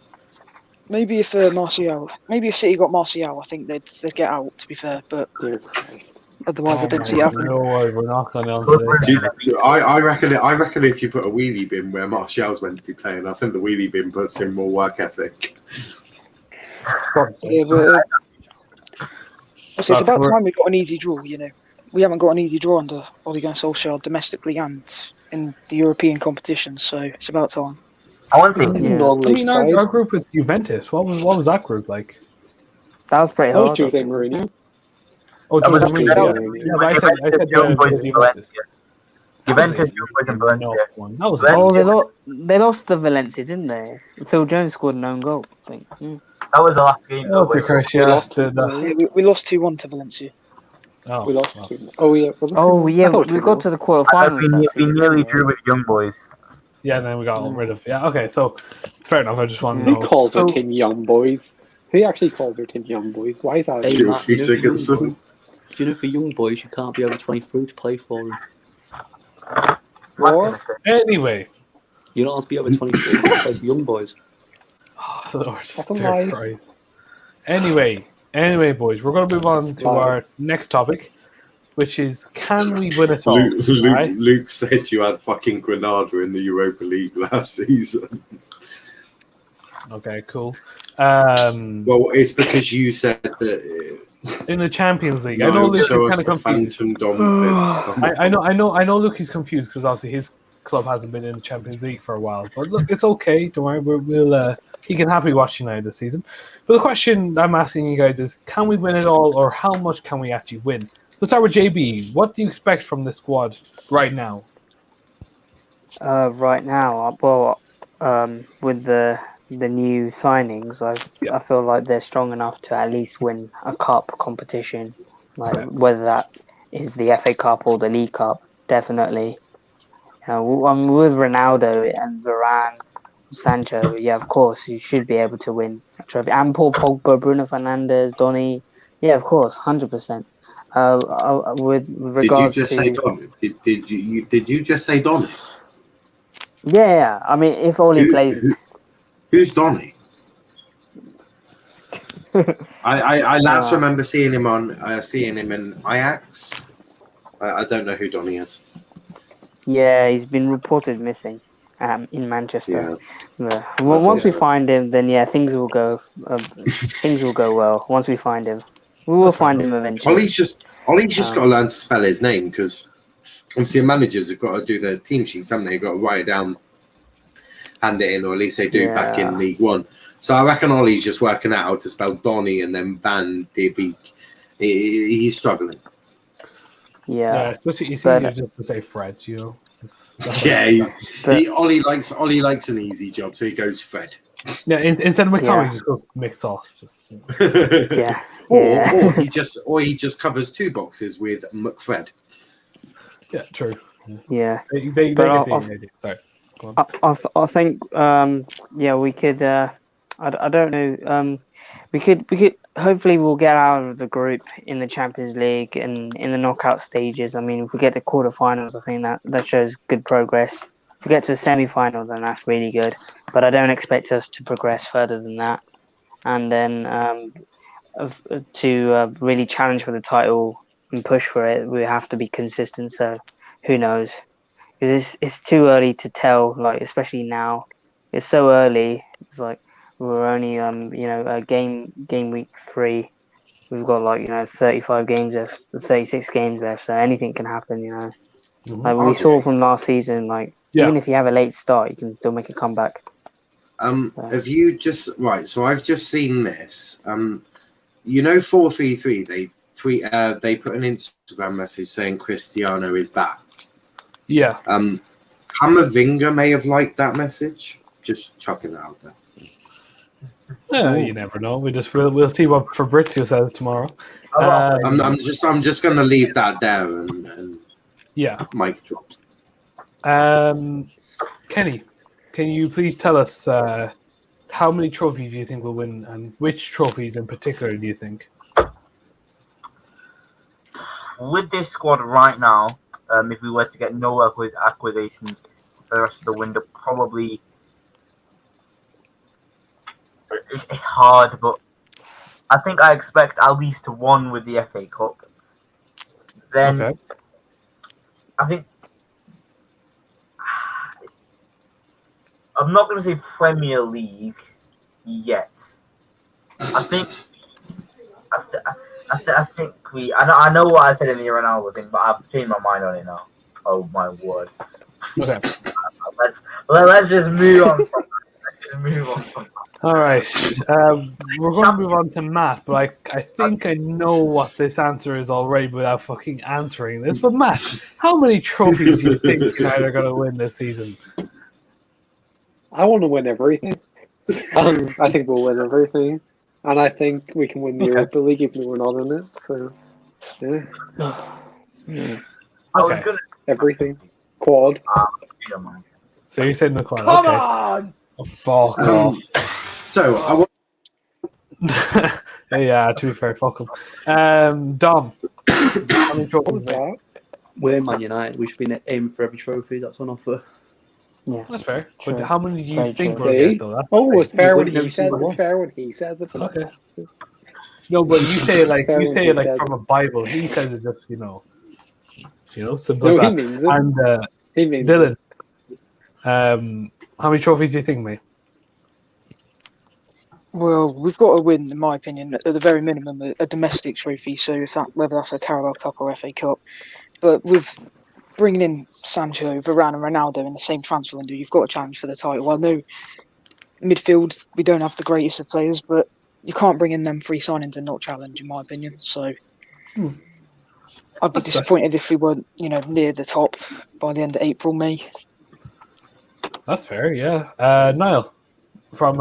Maybe if City got Martial, I think they'd get out. To be fair, but otherwise, I don't see it happening. No worries, we're not going on today. I reckon if you put a wheelie bin where Martial's meant to be playing, I think the wheelie bin puts in more work ethic. Yeah, but it's about time we got an easy draw. You know, we haven't got an easy draw under Ole Gunnar Solskjaer domestically and in the European competitions, so it's about time. I want to see. I mean, our group with Juventus. What was that group like? That was pretty hard. Jose Mourinho. Oh, Jose Mourinho. I said Juventus. Juventus and Valencia. They lost to Valencia, didn't they? Phil Jones scored an own goal, I think. That was the last game. Oh, because we lost 2-1 to Valencia. We lost. We got to the quarterfinals. We nearly drew with Young Boys. Yeah, and then we got rid of. Yeah, okay, so it's fair enough. I just want to know. Who calls their team Young Boys? Who actually calls their team Young Boys? Why is that? Goofy Sigurdsson. Do you know for young boys you can't be over 23 to play for them? What? Anyway. You don't have to be over 23 to play for young boys. Oh, Lord. Anyway, boys, we're going to move on to our next topic, which is, can we win it all? Luke said you had fucking Granada in the Europa League last season. Okay, cool. Well, it's because you said that in the Champions League. I know Luke is kind of confused. I know Luke is confused because obviously his club hasn't been in the Champions League for a while. But look, it's okay. Don't worry. he can happily watch United this season. But the question I'm asking you guys is, can we win it all, or how much can we actually win? Let's start with JB. What do you expect from the squad right now? Right now, well, with the new signings, I feel like they're strong enough to at least win a cup competition, like whether that is the FA Cup or the League Cup. Definitely, with Ronaldo and Varane, Sancho, yeah, of course, you should be able to win a trophy. And Paul Pogba, Bruno Fernandes, Donny, yeah, of course, 100%. With Did you regards just to say Donny? Did you just say Donny? yeah, I mean, if Oli plays. Who's Donny? I last remember seeing him in Ajax. I don't know who Donny is. Yeah, he's been reported missing in Manchester. Yeah. Well, once we find him, then yeah, things will go well. Once we find him, we will find him eventually. Ollie's just got to learn to spell his name, because obviously managers have got to do their team sheets, haven't they? Got to write it down, hand it in, or at least they do back in League One. So I reckon Ollie's just working out how to spell Donny and then Van de Beek. He's struggling. Yeah, it's easier just to say Fred, you know. Yeah, Ollie likes an easy job, so he goes Fred. Yeah, instead of McTominay, he just goes McSauce. Just, yeah. Or he just covers 2 boxes with McFred. Yeah, true. Yeah. They get the idea. Sorry. Go on. I think we could I don't know we could hopefully we'll get out of the group in the Champions League and in the knockout stages. I mean, if we get to quarterfinals, I think that shows good progress. If we get to a semi-final, then that's really good. But I don't expect us to progress further than that. And then to really challenge for the title and push for it, we have to be consistent. So who knows? Because it's too early to tell. Like, especially now, it's so early. It's like we're only game week 3. We've got 35 games left, 36 games left. So anything can happen. Like we saw from last season. Like even if you have a late start, you can still make a comeback. Have you just So I've just seen this. 433. They tweet. They put an Instagram message saying Cristiano is back. Yeah. Camavinga may have liked that message. Just chucking it out there. Yeah, you never know. We'll see what Fabrizio says tomorrow. I'm just gonna leave that there and mic drop. Kenny, can you please tell us how many trophies do you think we'll win, and which trophies in particular do you think? With this squad right now, if we were to get no acquisitions for the rest of the window, probably it's hard, but I think I expect at least 1 with the FA Cup. Then I think I'm not going to say Premier League yet. I think we. I know what I said in the Ronaldo thing, but I've changed my mind on it now. Oh my word! Okay. let's just move on. All right. We're going to move on to Matt, but I think I know what this answer is already without fucking answering this. But Matt, how many trophies do you think United are going to win this season? I want to win everything. I think we'll win everything. And I think we can win the Europa League even though we're not in it. So, yeah. Okay. Everything. Quad. So you're saying the quad. Come on! Oh, fuck off. So, I want... Yeah, to be fair, fuck him. Dom, how many trophies? We're Man United. We should be aiming for every trophy that's on offer. Yeah, that's fair. True. But how many do you Very think true. we'll get, though? It's fair when every he says single it. It's one. fair when he says it. Okay. No, but you say it like Fair when he says from a Bible. He says it just simple No, as that. he means it. And He means Dylan, how many trophies do you think, mate? Well, we've got to win, in my opinion, at the very minimum, a domestic trophy. So whether that's a Carabao Cup or FA Cup, but with bringing in Sancho, Varane, and Ronaldo in the same transfer window, you've got a challenge for the title. I know midfield, we don't have the greatest of players, but you can't bring in them free signings and not challenge, in my opinion. So I'd be disappointed if we weren't, near the top by the end of April, May. That's fair, yeah. Niall, from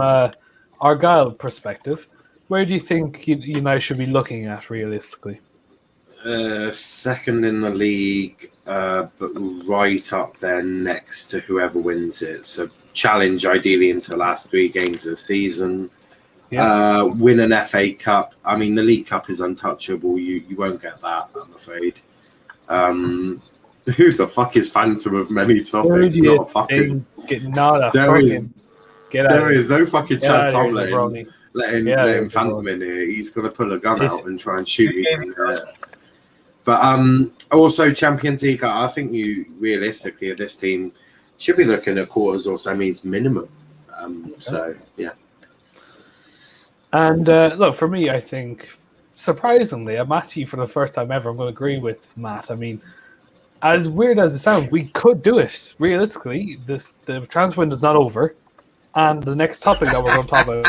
Argyle perspective, where do you think United should be looking at realistically? Second in the league, but right up there next to whoever wins it. So challenge ideally into the last 3 games of the season. Yeah. Win an FA Cup. I mean, the League Cup is untouchable. You won't get that, I'm afraid. Who the fuck is Phantom of Many Topics? Not a fucking. There is no fucking chance I'm letting Phantom in here. He's gonna pull a gun out and try and shoot me from there. But also Champions League. I think you realistically at this team should be looking at quarters or semis minimum. So yeah. And look, for me, I think surprisingly, I'm actually for the first time ever, I'm going to agree with Matt. I mean, as weird as it sounds, we could do it realistically. The transfer window is not over, and the next topic that we're going to talk about.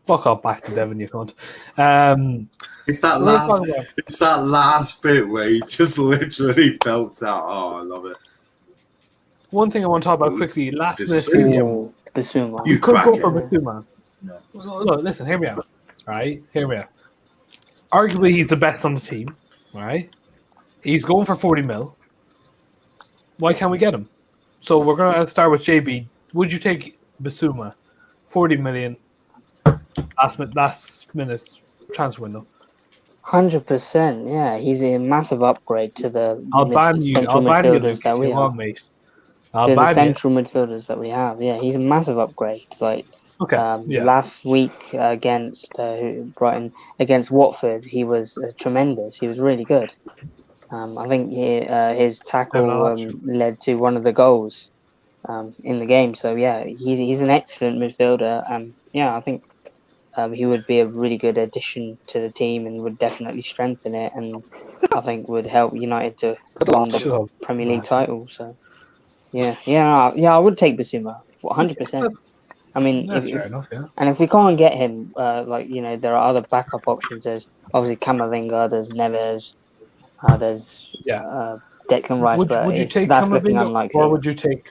Fuck off back to Devon, you cunt. It's that last bit where he just literally belts out. Oh, I love it. One thing I want to talk about quickly. Last minute. Bissouma. You could go for Bissouma. No. Look, listen, hear me out. Right? Hear me out. Arguably, he's the best on the team. Right? He's going for 40 mil. Why can't we get him? So we're going to start with JB. Would you take Bissouma? 40 million. Last minute transfer window. 100%, yeah. He's a massive upgrade to the central midfielders that we have. To the central midfielders that we have, yeah. He's a massive upgrade. Like last week against Brighton, against Watford, he was tremendous. He was really good. I think his tackle led to one of the goals in the game. So yeah, he's an excellent midfielder, and yeah, I think. He would be a really good addition to the team and would definitely strengthen it, and I think would help United to win the Premier League title. So, I would take Bissouma 100%. I mean, fair enough, yeah. And if we can't get him, there are other backup options. There's obviously Camavinga, there's Neves, there's Declan Rice. Would you take that's looking unlikely. Or would you take?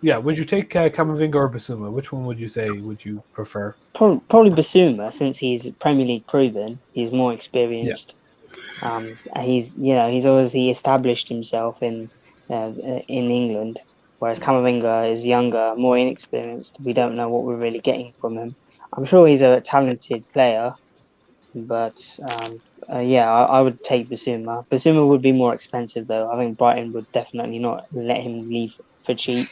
Yeah, would you take Camavinga or Bissouma? Which one would you say would you prefer? Probably Bissouma, since he's Premier League proven. He's more experienced. Yeah. He's obviously established himself in England, whereas Camavinga is younger, more inexperienced. We don't know what we're really getting from him. I'm sure he's a talented player, but I would take Bissouma. Bissouma would be more expensive though. I think Brighton would definitely not let him leave for cheap.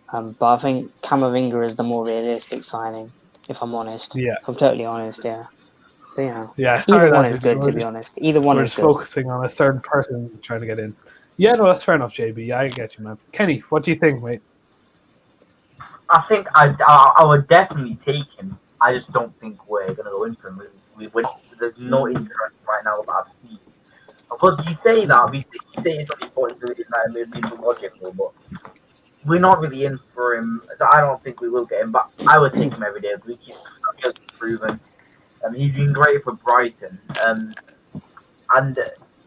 But I think Camavinga is the more realistic signing, if I'm honest. Yeah. If I'm totally honest, yeah. But, either one is good, to be honest. Either one is good. We're just focusing on a certain person trying to get in. Yeah, no, that's fair enough, JB. I get you, man. Kenny, what do you think, mate? I think I would definitely take him. I just don't think we're going to go into him. There's no interest right now that I've seen. Of course, you say that. You say it's only 40 million, that may be logical, but we're not really in for him. So I don't think we will get him, but I would take him every day of the week. He's just proven. He's been great for Brighton. And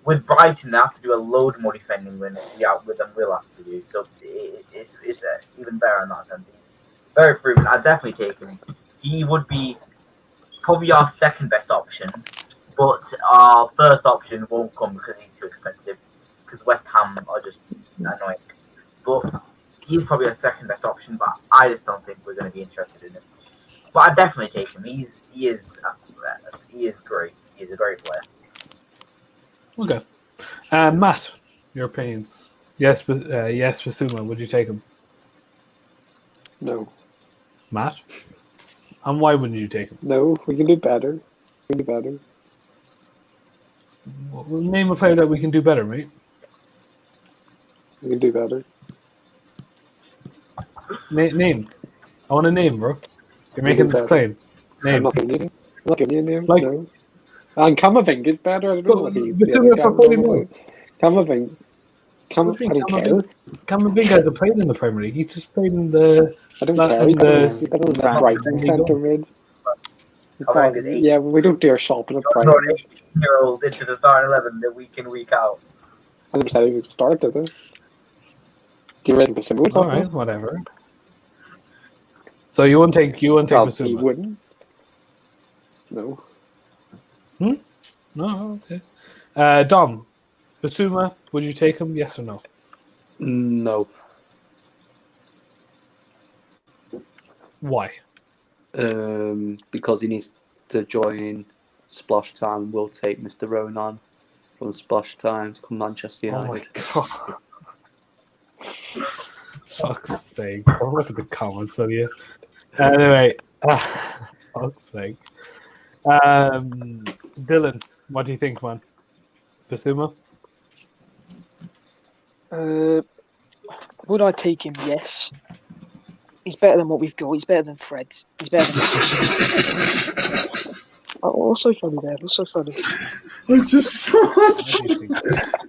with Brighton, they have to do a load more defending than we'll have to do. So it's even better in that sense. He's very proven. I'd definitely take him. He would be probably our second best option, but our first option won't come because he's too expensive. Because West Ham are just annoying. But he's probably our second best option, but I just don't think we're going to be interested in him. But I'd definitely take him. He is great. He's a great player. Okay. Matt, your opinions? Yes, Bissouma, would you take him? No. Matt? And why wouldn't you take him? No, we can do better. Well, name a player that we can do better, mate. We can do better. Name. I want a name, bro. You're making this claim. I'm Name. not giving you a name. Like- No. And Camavinga's better. I don't know what he's Basuma for 40 mil. Camavinga. I What do you don't think care. Camavinga hasn't played in the Premier League. He's just played in the. I don't Like, care. in the- He's better than the Brighton centre mid. Camavinga's 8. Yeah, we don't do our shopping at Brought Brighton. an 18-year-old into the starting 11 that week in, week out. I never said he would start, did I? Do you reckon Basuma would All start? right, whatever. So you won't take Well, he Basuma? wouldn't. No. No, okay. Dom, Basuma, would you take him? Yes or no? No. Why? Because he needs to join Splash Time. We'll take Mr. Ronan from Splash Time to come Manchester Oh my United. god. Fuck's sake. Don't look at the comments, will you? Anyway, fuck's sake. Dylan, what do you think, man? Basuma? Would I take him? Yes. He's better than what we've got. He's better than Fred. He's better than. Oh, what's so funny there? What's so funny? I just saw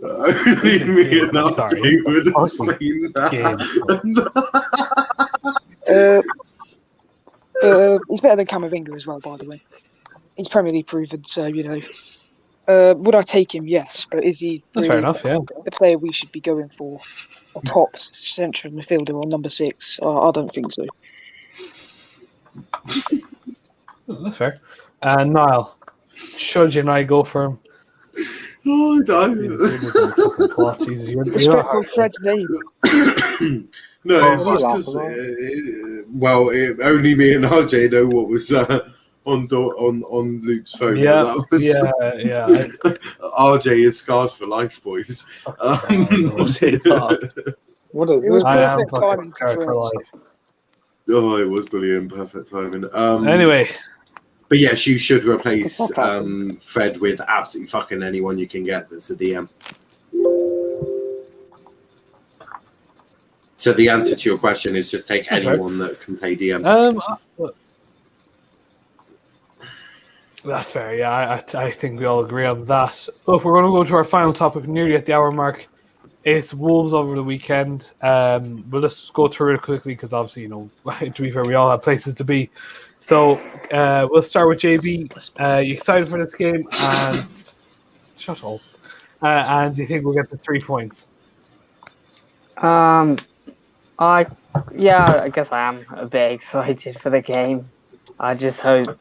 only me and Archie would have seen that. He's better than Camavinga as well, by the way. He's Premier League proven, so you know. Would I take him? Yes, but is he That's really fair enough, yeah. the player we should be going for? A top central midfielder or number 6? I don't think so. That's fair. Niall, should you and I go for him? Oh, I don't. Respect on Fred's name. No, it's just because, only me and RJ know what was on Luke's phone. Yeah, That was, yeah. RJ is scarred for life, boys. What is It was this? I am perfect timing fucking for for Fred. life. Oh, it was brilliant, perfect timing. Anyway, But yes, you should replace Fred with absolutely fucking anyone you can get that's a DM. So the answer to your question is just take That's anyone that can play DM. That's fair, yeah. I think we all agree on that. Look, we're going to go to our final topic nearly at the hour mark. It's Wolves over the weekend. We'll just go through it quickly because obviously, you know, to be fair, we all have places to be. So we'll start with JB. You excited for this game? And shut up. And do you think we'll get the 3 points? I guess I am a bit excited for the game. I just hope,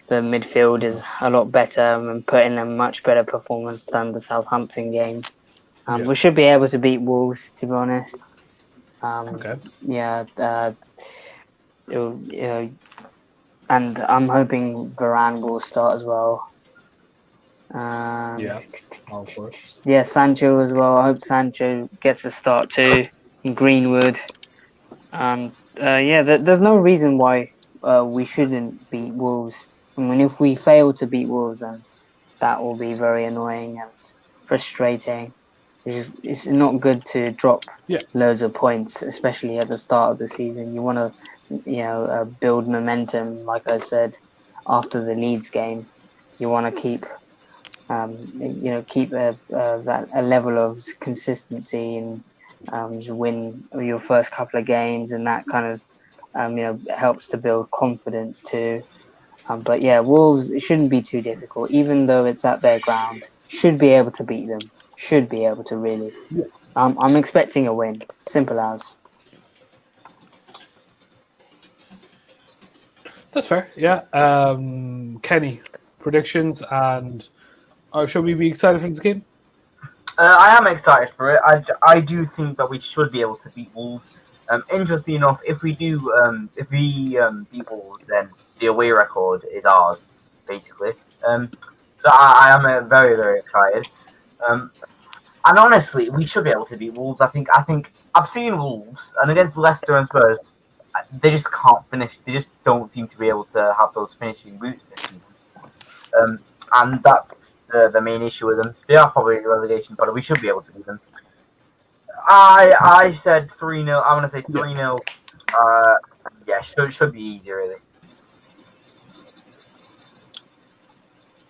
the midfield is a lot better and put in a much better performance than the Southampton game. We should be able to beat Wolves, to be honest. Okay. Yeah. And I'm hoping Varane will start as well. Of course. Yeah, Sancho as well. I hope Sancho gets a start too. And Greenwood. There's no reason why we shouldn't beat Wolves. I mean, if we fail to beat Wolves, then that will be very annoying and frustrating. It's not good to drop loads of points, especially at the start of the season. You want to, build momentum. Like I said, after the Leeds game, you want to keep a level of consistency and just win your first couple of games, and that kind of helps to build confidence too. But yeah, Wolves, it shouldn't be too difficult, even though it's at their ground. Should be able to beat them. Should be able to really. Yeah. I'm expecting a win. Simple as. That's fair. Yeah. Kenny, predictions and should we be excited for this game? I am excited for it. I do think that we should be able to beat Wolves. Interestingly enough, if we beat Wolves, then the away record is ours, basically. So I am very, very excited. And honestly, we should be able to beat Wolves. I think I've seen Wolves, and against Leicester and Spurs, they just can't finish. They just don't seem to be able to have those finishing routes this season. And that's the main issue with them. They are probably a relegation, but we should be able to beat them. I said 3-0. I want to say 3-0. Should be easy, really.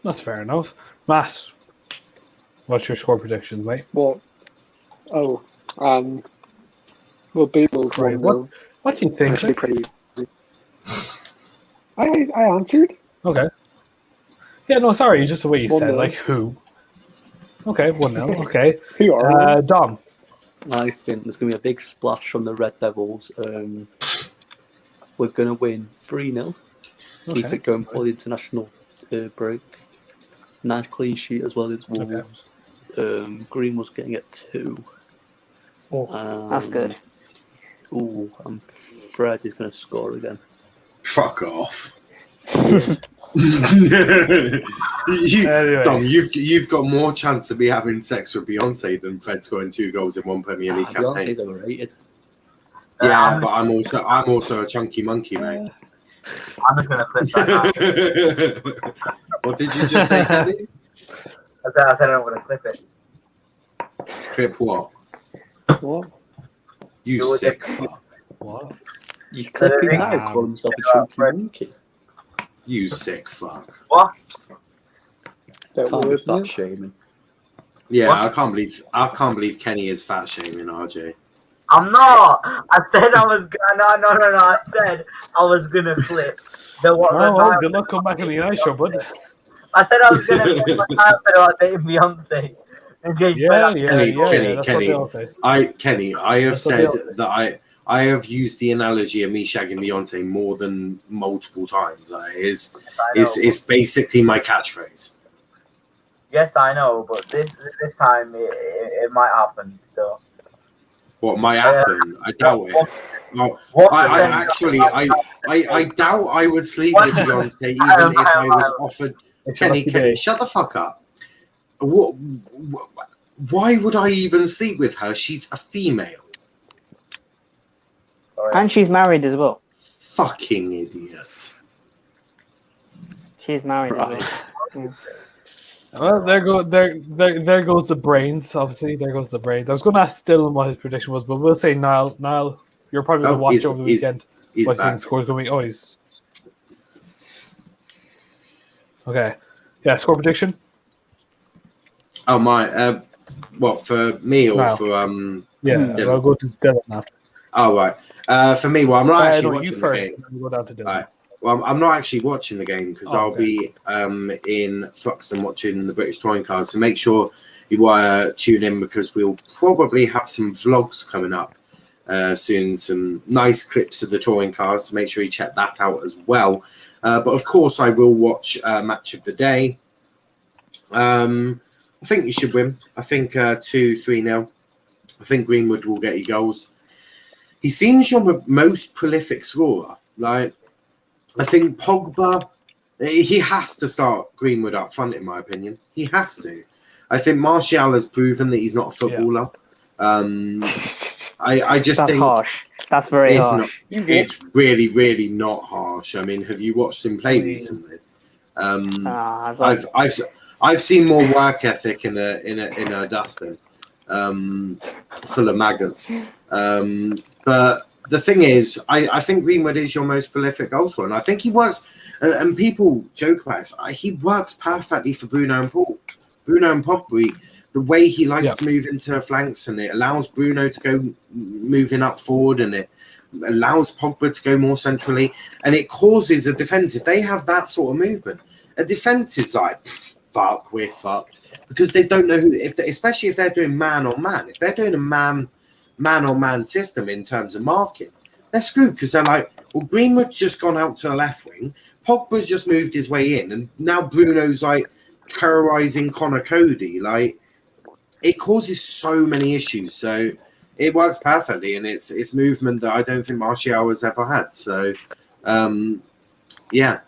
That's fair enough. Matt, what's your score predictions, mate? Well, we'll beat those Great. 1-0. What do you think? Actually, pretty. I answered. Okay. Yeah, no, sorry, just the way you 1-0. said, like who. Okay, 1-0. Okay. Who are we? Dom. I think there's going to be a big splash from the Red Devils. We're going to win 3-0. Keep it going for the international break. Nice clean sheet as well as Wolves. Greenwood's getting it 2. That's good. Ooh, and Fred is going to score again. Fuck off. Anyway. Dom, you've got more chance of me having sex with Beyonce than Fred scoring 2 goals in one Premier League campaign. Beyonce's overrated. Yeah, but I'm also a chunky monkey, mate. I'm just gonna clip that now. What did you just say, Kenny? I said I'm gonna clip it. Clip what? What? You sick fuck. What? You clipping now, call himself a chunky monkey. You sick fuck. What? Can't be fat shaming. Yeah, What? I can't believe Kenny is fat shaming RJ. I'm not. I said I was gonna. No. I said I was gonna flip. Well, good luck coming back in the United show, bud. I said I was gonna flip my answer about dating Beyonce. Kenny, I have said that I have used the analogy of me shagging Beyonce more than multiple times. It's basically my catchphrase. Yes, I know, but this time it might happen. So. What might happen? I doubt it. No, I doubt I would sleep with Beyonce even if I was offered. Kenny, shut the fuck up. Why would I even sleep with her? She's a female. And she's married as well. Fucking idiot. She's married as well. Yeah. Well, there goes the brains. Obviously, there goes the brains. I was going to ask Dylan what his prediction was, but we'll say Niall. Niall, you're probably going to watch over the weekend. He's what back. the score's going to be? Oh, he's okay. Yeah, score prediction. Oh my. What for me or Niall. for Yeah, Dylan? I'll go to Dylan after. Oh right. For me, well, I'm not actually no, watching you first. the game. Then we'll go down to Dylan. Right. Well, I'm not actually watching the game because I'll Okay. be in Thruxton watching the British Touring Cars. So make sure you tune in because we'll probably have some vlogs coming up soon. Some nice clips of the touring cars. So make sure you check that out as well. But of course, I will watch Match of the Day. I think you should win. I think 2-3-0. I think Greenwood will get you goals. He seems your most prolific scorer. Like, I think Pogba, he has to start Greenwood up front, in my opinion. He has to. I think Martial has proven that he's not a footballer. I just That's think harsh. That's very harsh. It's really, really not harsh. I mean, have you watched him play recently? I've seen more work ethic in a dustbin full of maggots. But the thing is, I think Greenwood is your most prolific goal scorer, and I think he works. And people joke about it. He works perfectly for Bruno and Paul. Bruno and Pogba, the way he likes to move into flanks, and it allows Bruno to go moving up forward, and it allows Pogba to go more centrally, and it causes a defence. If they have that sort of movement, a defence is like, fuck, we're fucked, because they don't know especially if they're doing man on man. If they're doing a man on man system in terms of marking, they're screwed because they're like, well, Greenwood's just gone out to the left wing, Pogba's just moved his way in, and now Bruno's like terrorizing Connor Cody. Like, it causes so many issues. So it works perfectly, and it's movement that I don't think Martial has ever had. So yeah,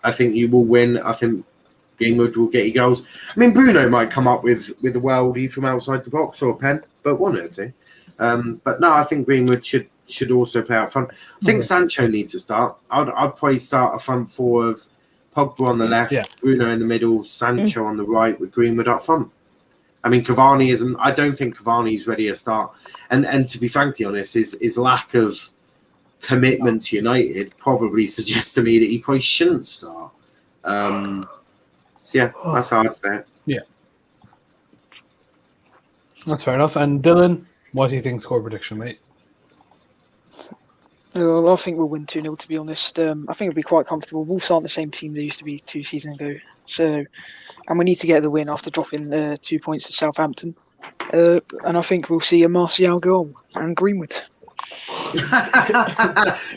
I think you will win. I think Greenwood will get you goals. I mean, Bruno might come up with a worldie from outside the box or a pen, but one or two. But no, I think Greenwood should also play out front. I think Sancho needs to start. I'd probably start a front four of Pogba on the left, Bruno in the middle, Sancho on the right with Greenwood up front. I mean, Cavani isn't. I don't think Cavani's ready to start. And to be frankly honest, his lack of commitment to United probably suggests to me that he probably shouldn't start. So yeah, that's how I'd say it. That's fair enough. And Dylan, what do you think score prediction, mate? Well, I think we'll win 2-0, to be honest. I think it'll be quite comfortable. Wolves aren't the same team they used to be 2 seasons ago. And we need to get the win after dropping 2 points to Southampton. And I think we'll see a Martial goal and Greenwood.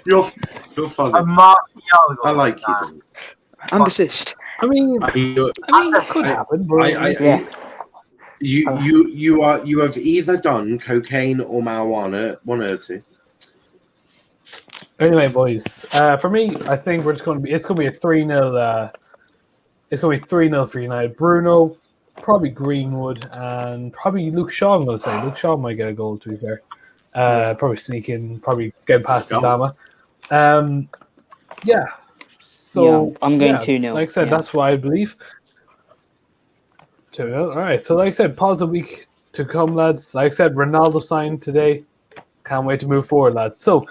You're funny. A Martial goal. I like you, Dylan. And assist. I mean, it could happen. But Yes. You have either done cocaine or marijuana, one or two. Anyway, boys, for me, I think it's going to be a 3-0. It's going to be 3-0 for United. Bruno, probably Greenwood, and probably Luke Shaw. I'm going to say Luke Shaw might get a goal. To be fair, probably sneak in, probably get past Adama. Yeah. So I'm going 2-0. Like I said, that's what I believe. 2-0. All right. So like I said, positive week to come, lads. Like I said, Ronaldo signed today. Can't wait to move forward, lads. So.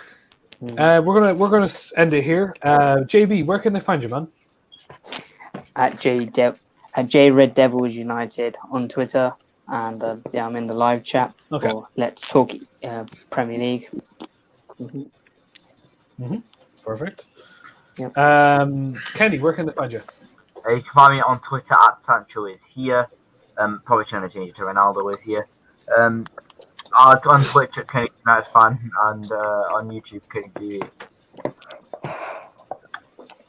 We're gonna end it here. JB, where can they find you, man? At J Red Devils United on Twitter, and I'm in the live chat for Let's Talk Premier League. Perfect. Yep. Kenny, where can they find you? You can find me on Twitter at Sancho is here. Probably trying to change it to Ronaldo is here. On Twitch at Kenny United Fan and on YouTube Kenny.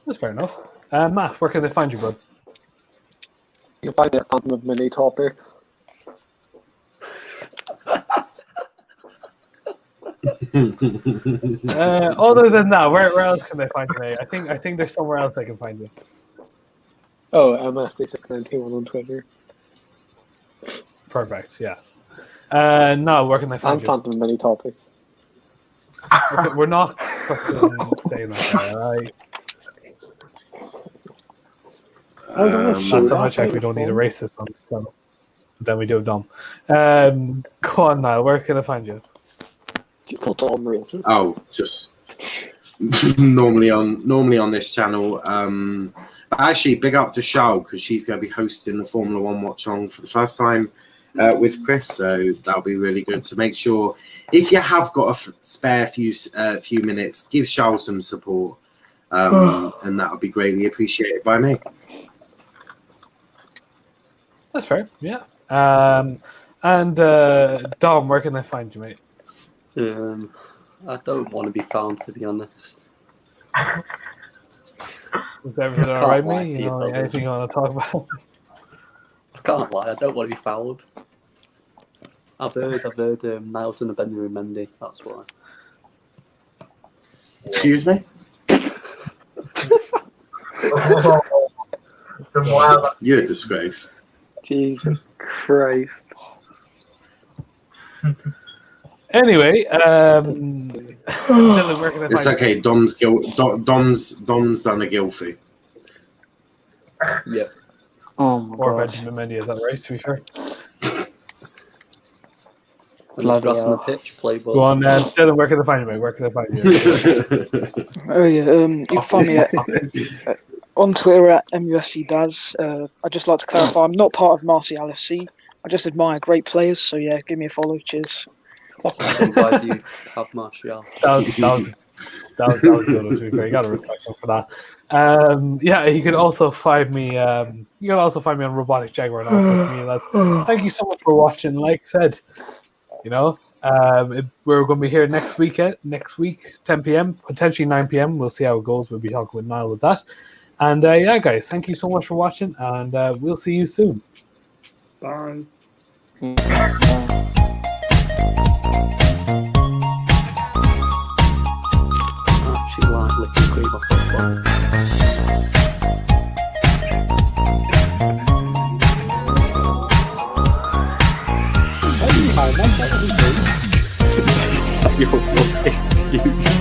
That's fair enough. Matt, where can they find you, bud? You can find it on the mini topic. Other than that, where else can they find you, mate? I think there's somewhere else they can find you. Oh, MSD691 on Twitter. Perfect. Yeah. No, where can they find And you? Phantom Many Topics. Okay, we're not fucking saying that, alright? Not so much like we don't need a racist on this channel. But then we do Dom. Go on, Niall, where can I find you? Oh, just normally on this channel. But actually, big up to Shao because she's going to be hosting the Formula One watch along for the first time with Chris, so that'll be really good. So make sure if you have got a spare few minutes, give Shao some support, and that would be greatly appreciated by me. That's fair, yeah. And Dom, where can they find you, mate? I don't want to be found, to be honest. Is everything alright, mate? You know, anything you want to talk about? I can't lie, I don't want to be fouled. I've heard Niles and Benjamin Mendy, that's why. Excuse me? You're a disgrace. Jesus Christ. Anyway, Dylan, where can I find It's okay. Dom's done a guilty. Yeah. Oh my or god. Benjamin Mendy, is that right? To be fair. Blood grass on the pitch, play ball. Go on, Dylan, where can I find you, mate? Where can I find you? Oh yeah, you can find me on Twitter at MUFCDaz. I'd just like to clarify, I'm not part of Martial FC. I just admire great players, so yeah, give me a follow. Cheers. I'm glad you have Martial. That was good. To be fair, you got to respect him for that. Yeah, you can also find me. You can also find me on Robotic Jaguar and also for me, lads. Thank you so much for watching. Like I said, you know, we're going to be here next week, 10 p.m., potentially 9 p.m. We'll see how it goes. We'll be talking with Niall with that. And yeah, guys, thank you so much for watching, and we'll see you soon. Bye. Actually, like licking cream off the floor. You're fucking